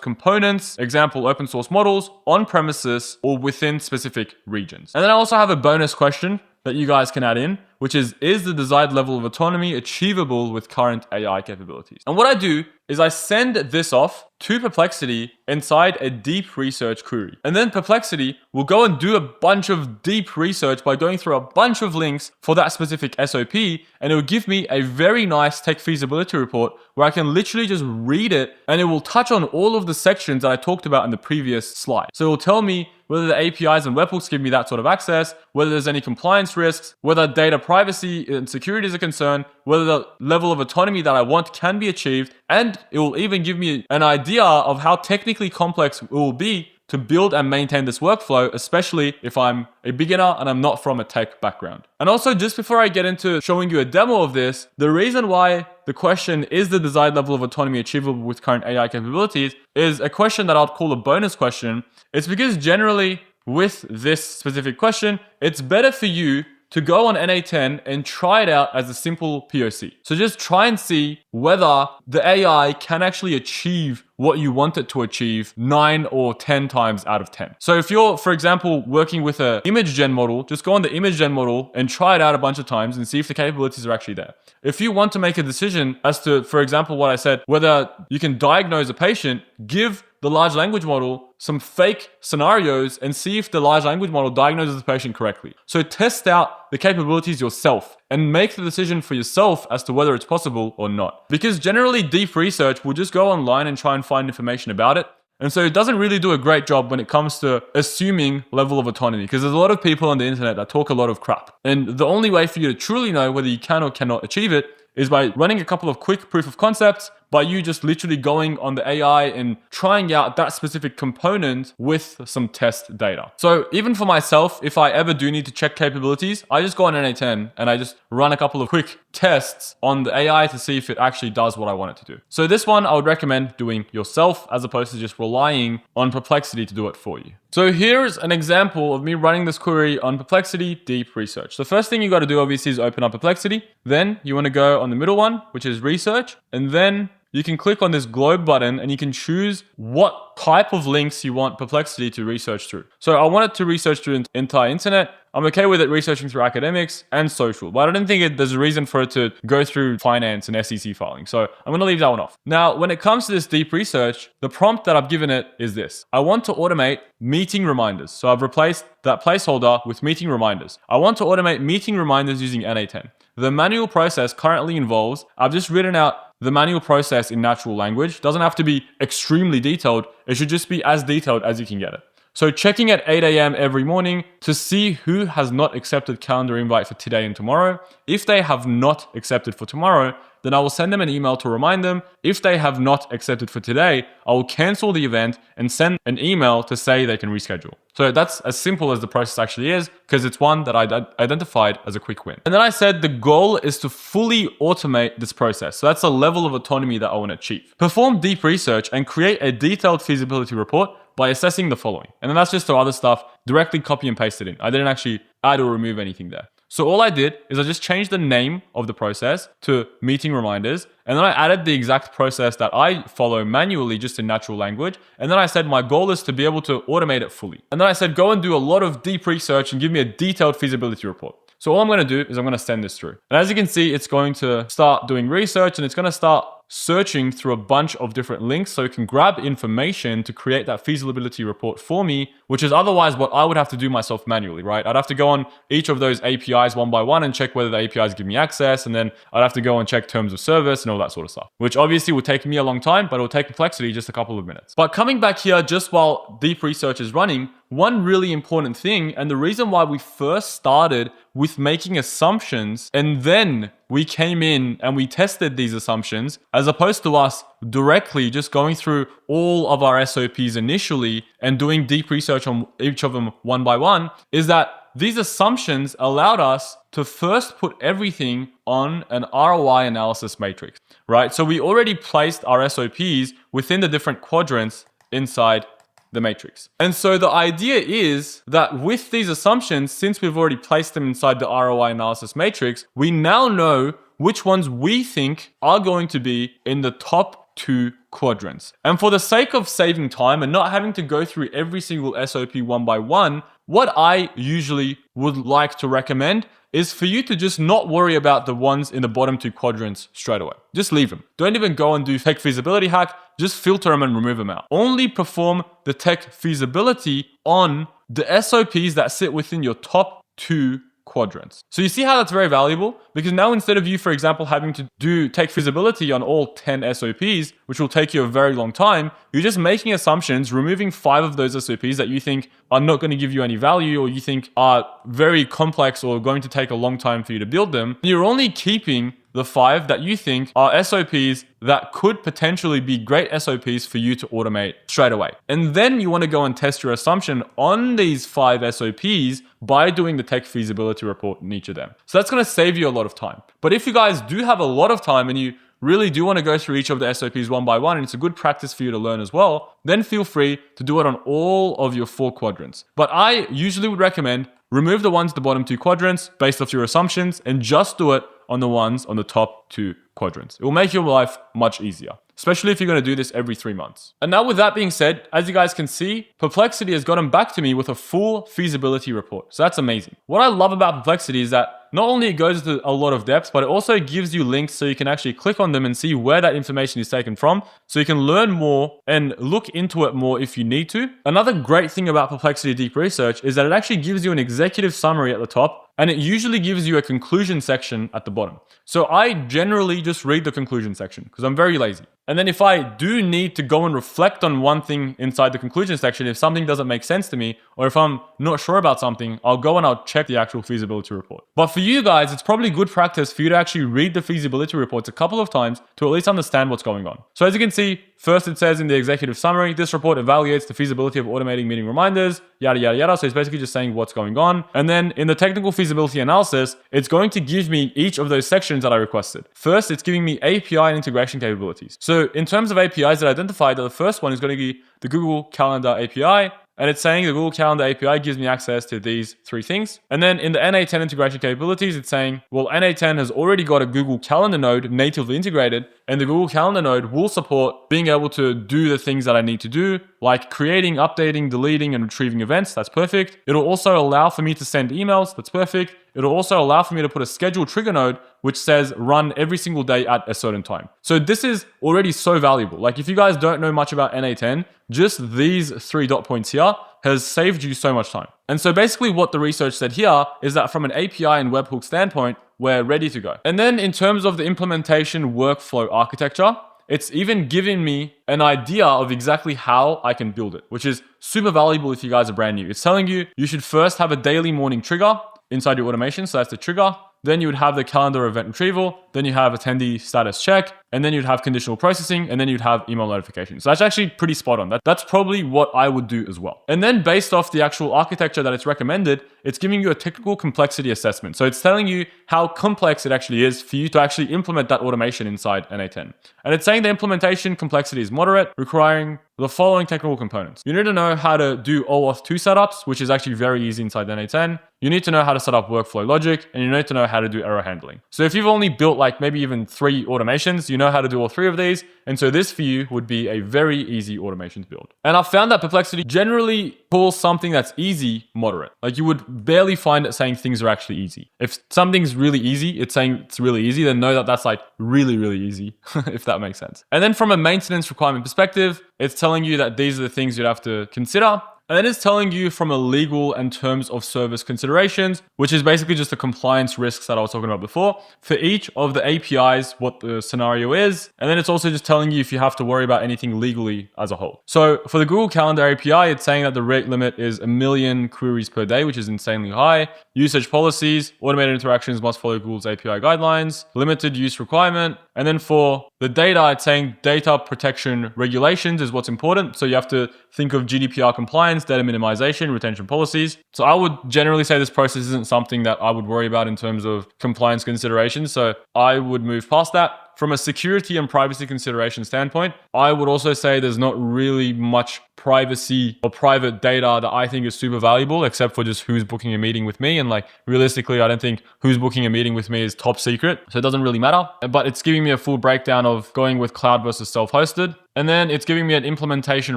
components, example open source models, on premises or within specific regions? And then I also have a bonus question that you guys can add in, which is the desired level of autonomy achievable with current AI capabilities? And what I do is I send this off to Perplexity inside a deep research query. And then Perplexity will go and do a bunch of deep research by going through a bunch of links for that specific SOP, and it will give me a very nice tech feasibility report where I can literally just read it, and it will touch on all of the sections that I talked about in the previous slide. So it will tell me whether the APIs and webhooks give me that sort of access, whether there's any compliance risks, whether data privacy and security is a concern, whether the level of autonomy that I want can be achieved, and it will even give me an idea of how technically complex it will be to build and maintain this workflow, especially if I'm a beginner and I'm not from a tech background. And also, just before I get into showing you a demo of this, the reason why the question is the desired level of autonomy achievable with current AI capabilities is a question that I'll call a bonus question. It's because generally with this specific question, it's better for you to go on NA10 and try it out as a simple POC. So just try and see whether the AI can actually achieve what you want it to achieve 9 or 10 times out of 10. So if you're, for example, working with an image gen model, just go on the image gen model and try it out a bunch of times and see if the capabilities are actually there. If you want to make a decision as to, for example, what I said, whether you can diagnose a patient, give the large language model some fake scenarios and see if the large language model diagnoses the patient correctly. So test out the capabilities yourself and make the decision for yourself as to whether it's possible or not. Because generally deep research will just go online and try and find information about it. And so it doesn't really do a great job when it comes to assuming level of autonomy, because there's a lot of people on the internet that talk a lot of crap. And the only way for you to truly know whether you can or cannot achieve it is by running a couple of quick proof of concepts, by you just literally going on the AI and trying out that specific component with some test data. So even for myself, if I ever do need to check capabilities, I just go on NA10 and I just run a couple of quick tests on the AI to see if it actually does what I want it to do. So this one I would recommend doing yourself as opposed to just relying on Perplexity to do it for you. So here's an example of me running this query on Perplexity Deep Research. The first thing you got to do obviously is open up Perplexity. Then you want to go on the middle one, which is research. And then you can click on this globe button and you can choose what type of links you want Perplexity to research through. So I want it to research through the entire internet. I'm okay with it researching through academics and social, but I don't think there's a reason for it to go through finance and SEC filing. So I'm going to leave that one off. Now, when it comes to this deep research, the prompt that I've given it is this. I want to automate meeting reminders. So I've replaced that placeholder with meeting reminders. I want to automate meeting reminders using NA10. The manual process currently involves, I've just written out the manual process in natural language. Doesn't have to be extremely detailed. It should just be as detailed as you can get it. So checking at 8 a.m. every morning to see who has not accepted calendar invite for today and tomorrow. If they have not accepted for tomorrow, then I will send them an email to remind them. If they have not accepted for today, I will cancel the event and send an email to say they can reschedule. So that's as simple as the process actually is, because it's one that I identified as a quick win. And then I said the goal is to fully automate this process. So that's a level of autonomy that I want to achieve. Perform deep research and create a detailed feasibility report by assessing the following. And then that's just the other stuff, directly copy and paste it in. I didn't actually add or remove anything there. So all I did is I just changed the name of the process to meeting reminders. And then I added the exact process that I follow manually just in natural language. And then I said my goal is to be able to automate it fully. And then I said go and do a lot of deep research and give me a detailed feasibility report. So all I'm going to do is I'm going to send this through. And as you can see, it's going to start doing research and it's going to start searching through a bunch of different links so it can grab information to create that feasibility report for me, which is otherwise what I would have to do myself manually, right? I'd have to go on each of those APIs one by one and check whether the APIs give me access. And then I'd have to go and check terms of service and all that sort of stuff, which obviously would take me a long time, but it will take Perplexity just a couple of minutes. But coming back here, just while deep research is running, one really important thing, and the reason why we first started with making assumptions and then we came in and we tested these assumptions, as opposed to us directly just going through all of our SOPs initially and doing deep research on each of them one by one, is that these assumptions allowed us to first put everything on an ROI analysis matrix, right? So we already placed our SOPs within the different quadrants inside the matrix. And so the idea is that with these assumptions, since we've already placed them inside the ROI analysis matrix, we now know which ones we think are going to be in the top 2 quadrants. And for the sake of saving time and not having to go through every single SOP one by one, what I usually would like to recommend is for you to just not worry about the ones in the bottom 2 quadrants straight away. Just leave them. Don't even go and do tech feasibility hack. Just filter them and remove them out. Only perform the tech feasibility on the SOPs that sit within your top 2 quadrants. So you see how that's very valuable? Because now instead of you, for example, having to do tech feasibility on all 10 SOPs, which will take you a very long time, you're just making assumptions, removing 5 of those SOPs that you think are not going to give you any value or you think are very complex or going to take a long time for you to build them. You're only keeping the 5 that you think are SOPs that could potentially be great SOPs for you to automate straight away. And then you want to go and test your assumption on these 5 SOPs by doing the tech feasibility report in each of them. So that's going to save you a lot of time. But if you guys do have a lot of time and you really do want to go through each of the SOPs one by one, and it's a good practice for you to learn as well, then feel free to do it on all of your 4 quadrants. But I usually would recommend remove the ones at the bottom 2 quadrants based off your assumptions and just do it on the ones on the top 2 quadrants. It will make your life much easier, especially if you're going to do this every 3 months. And now with that being said, as you guys can see, Perplexity has gotten back to me with a full feasibility report. So that's amazing. What I love about Perplexity is that not only it goes into a lot of depth, but it also gives you links so you can actually click on them and see where that information is taken from, so you can learn more and look into it more if you need to. Another great thing about Perplexity Deep Research is that it actually gives you an executive summary at the top, and it usually gives you a conclusion section at the bottom. So I generally just read the conclusion section because I'm very lazy. And then if I do need to go and reflect on one thing inside the conclusion section, if something doesn't make sense to me, or if I'm not sure about something, I'll go and I'll check the actual feasibility report. But for you guys, it's probably good practice for you to actually read the feasibility reports a couple of times to at least understand what's going on. So as you can see, first it says in the executive summary, this report evaluates the feasibility of automating meeting reminders, yada, yada, yada. So it's basically just saying what's going on. And then in the technical feasibility analysis, it's going to give me each of those sections that I requested. First, it's giving me API and integration capabilities. So in terms of APIs that I identified, the first one is going to be the Google Calendar API. And it's saying the Google Calendar API gives me access to these three things. And then in the NA10 integration capabilities, it's saying, well, NA10 has already got a Google Calendar node natively integrated, and the Google Calendar node will support being able to do the things that I need to do, like creating, updating, deleting, and retrieving events. That's perfect. It'll also allow for me to send emails. That's perfect. It'll also allow for me to put a schedule trigger node, which says run every single day at a certain time. So this is already so valuable. Like if you guys don't know much about NA10, just these 3 dot points here has saved you so much time. And so basically what the research said here is that from an API and webhook standpoint, we're ready to go. And then in terms of the implementation workflow architecture, it's even giving me an idea of exactly how I can build it, which is super valuable if you guys are brand new. It's telling you you should first have a daily morning trigger inside your automation. So that's the trigger. Then you would have the calendar event retrieval. Then you have attendee status check. And then you'd have conditional processing. And then you'd have email notifications. So that's actually pretty spot on. That's probably what I would do as well. And then based off the actual architecture that it's recommended, it's giving you a technical complexity assessment. So it's telling you how complex it actually is for you to actually implement that automation inside NA10. And it's saying the implementation complexity is moderate, requiring the following technical components. You need to know how to do OAuth 2 setups, which is actually very easy inside NA10. You need to know how to set up workflow logic, and you need to know how to do error handling. So if you've only built like maybe even 3 automations, you know how to do all 3 of these. And so this for you would be a very easy automation to build. And I've found that Perplexity generally calls something that's easy moderate. Like you would barely find it saying things are actually easy. If something's really easy, it's saying it's really easy, then know that that's like really, really easy, if that makes sense. And then from a maintenance requirement perspective, it's telling you that these are the things you'd have to consider. And then it's telling you from a legal and terms of service considerations, which is basically just the compliance risks that I was talking about before, for each of the APIs, what the scenario is. And then it's also just telling you if you have to worry about anything legally as a whole. So for the Google Calendar API, it's saying that the rate limit is 1 million queries per day, which is insanely high. Usage policies, automated interactions must follow Google's API guidelines, limited use requirement. And then for the data, it's saying data protection regulations is what's important. So you have to think of GDPR compliance, data minimization, retention policies. So I would generally say this process isn't something that I would worry about in terms of compliance considerations. So I would move past that. From a security and privacy consideration standpoint, I would also say there's not really much privacy or private data that I think is super valuable, except for just who's booking a meeting with me. And like realistically, I don't think who's booking a meeting with me is top secret. So it doesn't really matter. But it's giving me a full breakdown of going with cloud versus self-hosted. And then it's giving me an implementation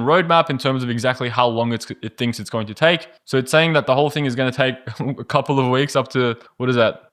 roadmap in terms of exactly how long it thinks it's going to take. So it's saying that the whole thing is going to take a couple of weeks up to,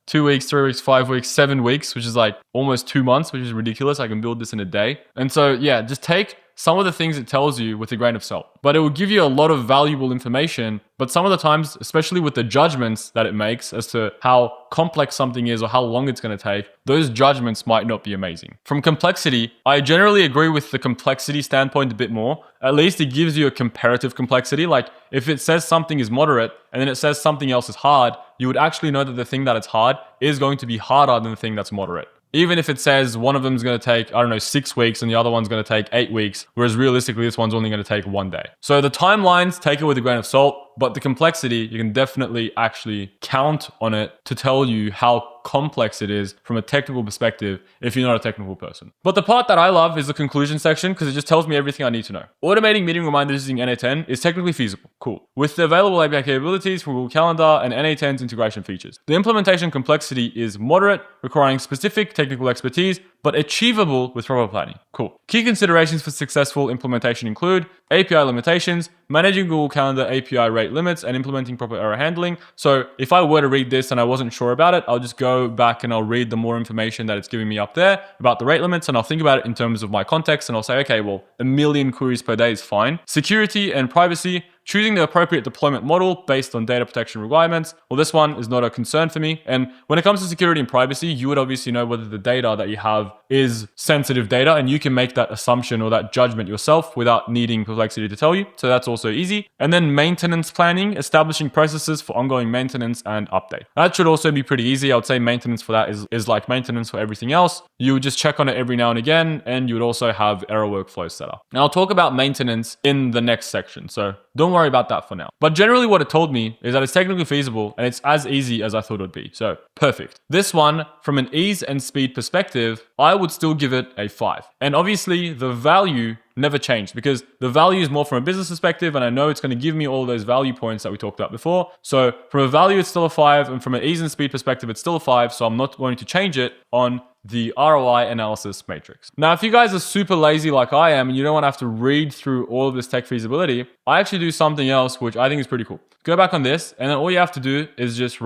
2 weeks, 3 weeks, 5 weeks, 7 weeks, which is like almost 2 months, which is ridiculous. I can build this in a day. And so, yeah, just take some of the things it tells you with a grain of salt. But it will give you a lot of valuable information. But some of the times, especially with the judgments that it makes as to how complex something is or how long it's going to take, those judgments might not be amazing. From complexity, I generally agree with the complexity standpoint a bit more. At least it gives you a comparative complexity. Like if it says something is moderate and then it says something else is hard, you would actually know that the thing that it's hard is going to be harder than the thing that's moderate. Even if it says one of them is going to take, 6 weeks and the other one's going to take 8 weeks, whereas realistically, this one's only going to take 1 day. So the timelines, take it with a grain of salt, but the complexity, you can definitely actually count on it to tell you how complex it is from a technical perspective if you're not a technical person. But the part that I love is the conclusion section because it just tells me everything I need to know. Automating meeting reminders using NA10 is technically feasible. Cool. With the available API capabilities from Google Calendar and NA10's integration features. The implementation complexity is moderate, requiring specific technical expertise, but achievable with proper planning. Cool. Key considerations for successful implementation include API limitations, managing Google Calendar API rate limits, and implementing proper error handling. So if I were to read this and I wasn't sure about it, I'll just go back and I'll read the more information that it's giving me up there about the rate limits, and I'll think about it in terms of my context, and I'll say, okay, well, 1 million queries per day is fine. Security and privacy, choosing the appropriate deployment model based on data protection requirements. Well, this one is not a concern for me. And when it comes to security and privacy, you would obviously know whether the data that you have is sensitive data, and you can make that assumption or that judgment yourself without needing Perplexity to tell you. So that's also easy. And then maintenance planning, establishing processes for ongoing maintenance and update. That should also be pretty easy. I would say maintenance for that is like maintenance for everything else. You would just check on it every now and again, and you would also have error workflows set up. Now I'll talk about maintenance in the next section, so don't worry about that for now. But generally what it told me is that it's technically feasible and it's as easy as I thought it would be. So perfect. This one, from an ease and speed perspective, I would still give it a 5. And obviously the value never changed because the value is more from a business perspective, and I know it's going to give me all those value points that we talked about before. So from a value, it's still a 5, and from an ease and speed perspective, it's still a 5. So I'm not going to change it on the ROI Analysis Matrix. Now, if you guys are super lazy like I am and you don't want to have to read through all of this tech feasibility, I actually do something else which I think is pretty cool. Go back on this, and then all you have to do is just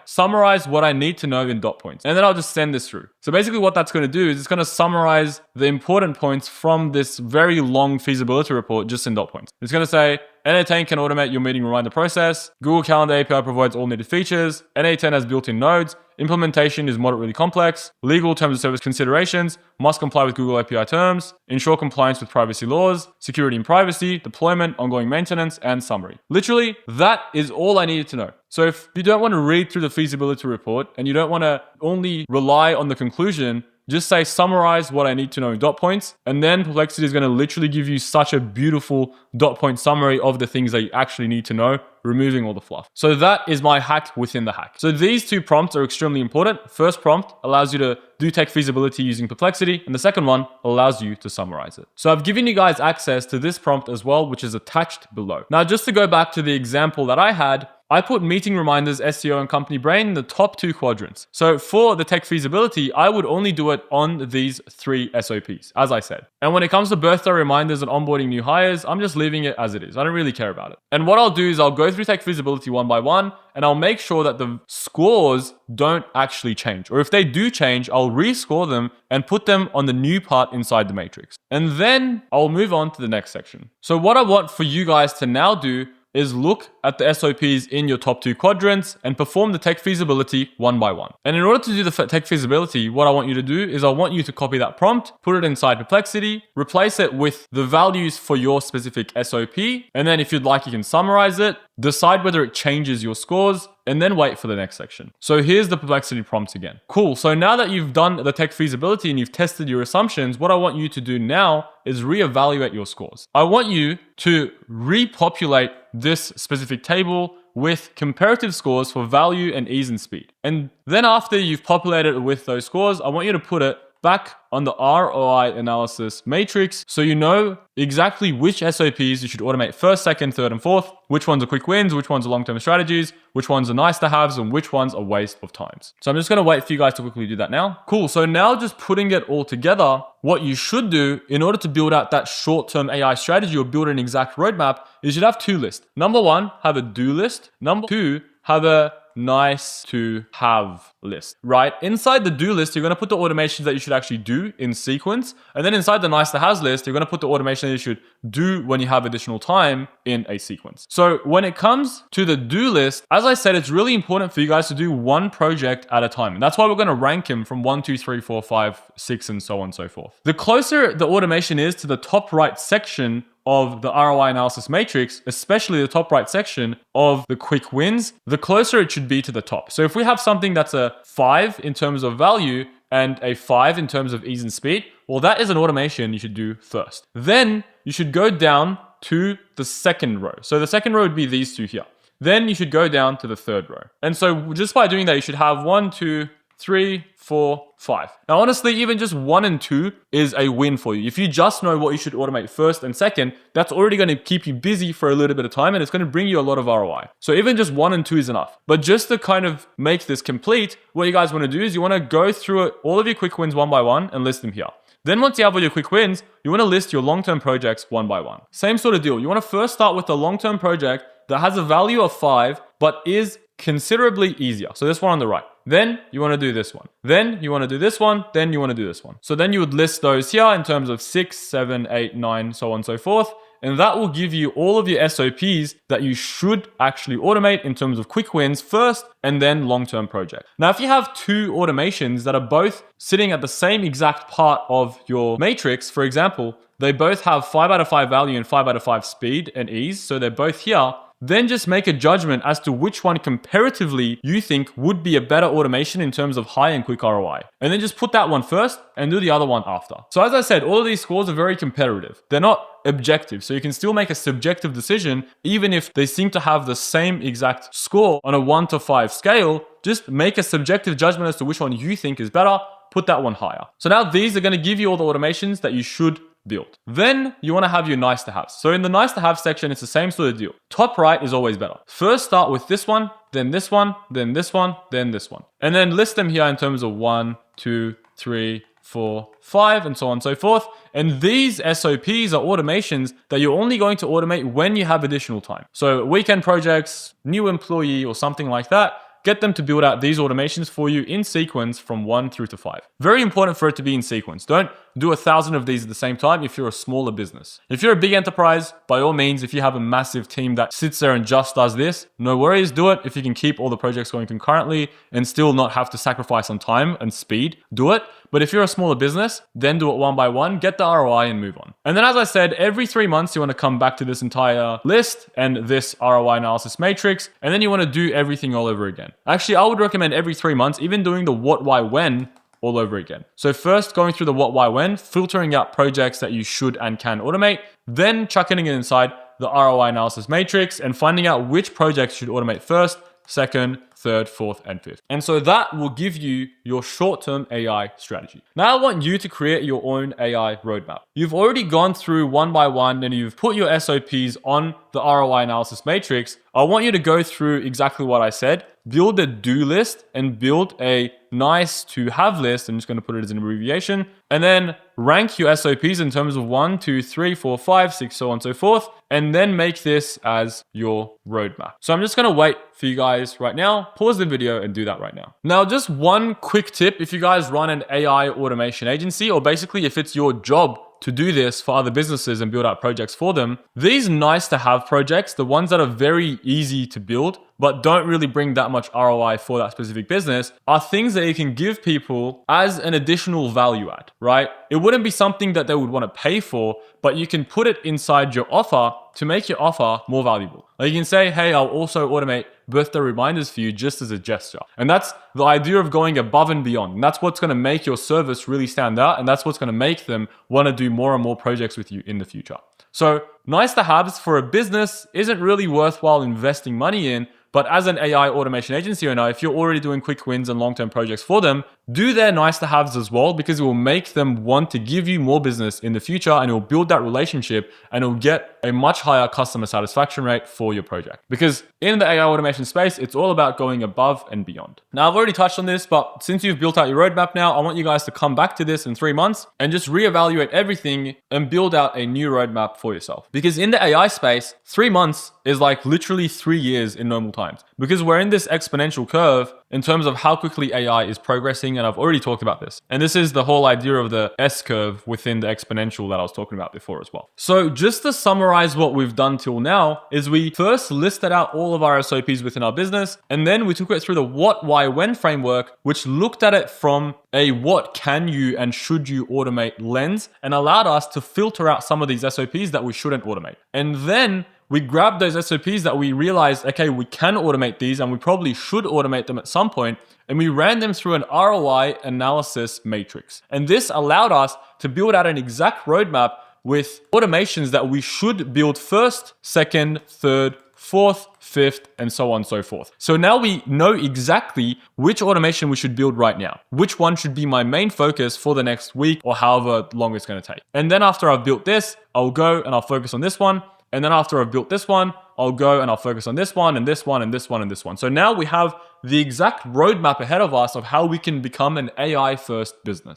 summarize what I need to know in dot points. And then I'll just send this through. So basically what that's going to do is it's going to summarize the important points from this very long feasibility report just in dot points. It's going to say, NA10 can automate your meeting reminder process. Google Calendar API provides all needed features. NA10 has built-in nodes. Implementation is moderately complex. Legal terms of service considerations. Must comply with Google API terms. Ensure compliance with privacy laws. Security and privacy. Deployment, ongoing maintenance, and summary. Literally, that is all I needed to know. So if you don't want to read through the feasibility report and you don't want to only rely on the conclusion, just say summarize what I need to know in dot points, and then Perplexity is going to literally give you such a beautiful dot point summary of the things that you actually need to know, removing all the fluff. So that is my hack within the hack. So these two prompts are extremely important. First prompt allows you to do tech feasibility using Perplexity, and the second one allows you to summarize it. So I've given you guys access to this prompt as well, which is attached below. Now, just to go back to the example that I had, I put meeting reminders, SEO, and company brain in the top 2 quadrants. So for the tech feasibility, I would only do it on these 3 SOPs, as I said. And when it comes to birthday reminders and onboarding new hires, I'm just leaving it as it is. I don't really care about it. And what I'll do is I'll go through tech feasibility one by one, and I'll make sure that the scores don't actually change. Or if they do change, I'll rescore them and put them on the new part inside the matrix. And then I'll move on to the next section. So what I want for you guys to now do is look at the SOPs in your top 2 quadrants and perform the tech feasibility one by one. And in order to do the tech feasibility, what I want you to do is I want you to copy that prompt, put it inside Perplexity, replace it with the values for your specific SOP, and then if you'd like, you can summarize it, decide whether it changes your scores, and then wait for the next section. So here's the Perplexity prompts again. Cool. So now that you've done the tech feasibility and you've tested your assumptions, what I want you to do now is reevaluate your scores. I want you to repopulate this specific table with comparative scores for value and ease and speed. And then after you've populated it with those scores, I want you to put it back on the ROI Analysis Matrix so you know exactly which SOPs you should automate first, second, third, and fourth, which ones are quick wins, which ones are long-term strategies, which ones are nice to haves, and which ones are waste of times. So I'm just going to wait for you guys to quickly do that now. Cool. So now just putting it all together, what you should do in order to build out that short-term AI strategy or build an exact roadmap is you should have 2 lists. Number 1, have a do list. Number 2, have a nice to have list, right? Inside the do list, you're going to put the automations that you should actually do in sequence. And then inside the nice to have list, you're going to put the automation that you should do when you have additional time in a sequence. So when it comes to the do list, as I said, it's really important for you guys to do one project at a time. And that's why we're going to rank them from 1, 2, 3, 4, 5, 6, and so on and so forth. The closer the automation is to the top right section of the ROI Analysis Matrix, especially the top right section of the quick wins, the closer it should be to the top. So if we have something that's a 5 in terms of value and a 5 in terms of ease and speed, well, that is an automation you should do first. Then you should go down to the second row. So the second row would be these 2 here. Then you should go down to the third row. And so just by doing that, you should have 1, 2, 3, 4, 5. Now, honestly, even just 1 and 2 is a win for you. If you just know what you should automate first and second, that's already going to keep you busy for a little bit of time and it's going to bring you a lot of ROI. So even just 1 and 2 is enough. But just to kind of make this complete, what you guys want to do is you want to go through all of your quick wins one by one and list them here. Then once you have all your quick wins, you want to list your long-term projects one by one. Same sort of deal. You want to first start with the long-term project that has a value of 5, but is considerably easier. So this one on the right. Then you want to do this one. Then you want to do this one. Then you want to do this one. So then you would list those here in terms of 6, 7, 8, 9, so on and so forth. and that will give you all of your SOPs that you should actually automate in terms of quick wins first and then long-term project. Now, if you have two automations that are both sitting at the same exact part of your matrix, for example, they both have 5 out of 5 value and 5 out of 5 speed and ease, so they're both here, then just make a judgment as to which one comparatively you think would be a better automation in terms of high and quick ROI. And then just put that one first and do the other one after. So as I said, all of these scores are very comparative. They're not objective. So you can still make a subjective decision even if they seem to have the same exact score on a 1 to 5 scale. Just make a subjective judgment as to which one you think is better. Put that one higher. So now these are going to give you all the automations that you should build. Then you want to have your nice to have. So in the nice to have section, it's the same sort of deal. Top right is always better. First start with this one, then this one, then this one, then this one. And then list them here in terms of 1, 2, 3, 4, 5, and so on and so forth. And these SOPs are automations that you're only going to automate when you have additional time. So weekend projects, new employee, or something like that. Get them to build out these automations for you in sequence from 1 through to 5. Very important for it to be in sequence. Don't do 1,000 of these at the same time if you're a smaller business. If you're a big enterprise, by all means, if you have a massive team that sits there and just does this, no worries, do it. If you can keep all the projects going concurrently and still not have to sacrifice on time and speed, do it. But if you're a smaller business, then do it one by one, get the ROI and move on. And then as I said, every 3 months, you want to come back to this entire list and this ROI analysis matrix, and then you want to do everything all over again. Actually, I would recommend every 3 months, even doing the what, why, when all over again. So first going through the what, why, when, filtering out projects that you should and can automate, then chucking it inside the ROI analysis matrix and finding out which projects should automate first, second, third, fourth, and fifth. And so that will give you your short-term AI strategy. Now I want you to create your own AI roadmap. You've already gone through one by one and you've put your SOPs on the ROI analysis matrix. I want you to go through exactly what I said, build a do list and build a nice to have list. I'm just going to put it as an abbreviation, and then rank your SOPs in terms of 1, 2, 3, 4, 5, 6, so on and so forth, and then make this as your roadmap. So I'm just going to wait for you guys right now, pause the video and do that right now. Now, just one quick tip, if you guys run an AI automation agency, or basically if it's your job to do this for other businesses and build out projects for them, these nice to have projects, the ones that are very easy to build, but don't really bring that much ROI for that specific business, are things that you can give people as an additional value add, right? It wouldn't be something that they would want to pay for, but you can put it inside your offer to make your offer more valuable. Like you can say, hey, I'll also automate birthday reminders for you just as a gesture. And that's the idea of going above and beyond. And that's what's going to make your service really stand out. And that's what's going to make them want to do more and more projects with you in the future. So nice to haves for a business isn't really worthwhile investing money in. But as an AI automation agency owner, if you're already doing quick wins and long-term projects for them, do their nice to haves as well, because it will make them want to give you more business in the future, and it will build that relationship and it will get a much higher customer satisfaction rate for your project. Because in the AI automation space, it's all about going above and beyond. Now, I've already touched on this, but since you've built out your roadmap now, I want you guys to come back to this in 3 months and just reevaluate everything and build out a new roadmap for yourself. Because in the AI space, 3 months is like literally 3 years in normal times, because we're in this exponential curve in terms of how quickly AI is progressing. And I've already talked about this. And this is the whole idea of the S curve within the exponential that I was talking about before as well. So just to summarize what we've done till now is we first listed out all of our SOPs within our business. And then we took it through the what, why, when framework, which looked at it from a what can you and should you automate lens, and allowed us to filter out some of these SOPs that we shouldn't automate. And then we grabbed those SOPs that we realized, okay, we can automate these and we probably should automate them at some point, and we ran them through an ROI analysis matrix. And this allowed us to build out an exact roadmap with automations that we should build first, second, third, fourth, fifth, and so on and so forth. So now we know exactly which automation we should build right now. Which one should be my main focus for the next week or however long it's going to take. And then after I've built this, I'll go and I'll focus on this one. And then after I've built this one, I'll go and I'll focus on this one and this one and this one and this one. So now we have the exact roadmap ahead of us of how we can become an AI first business.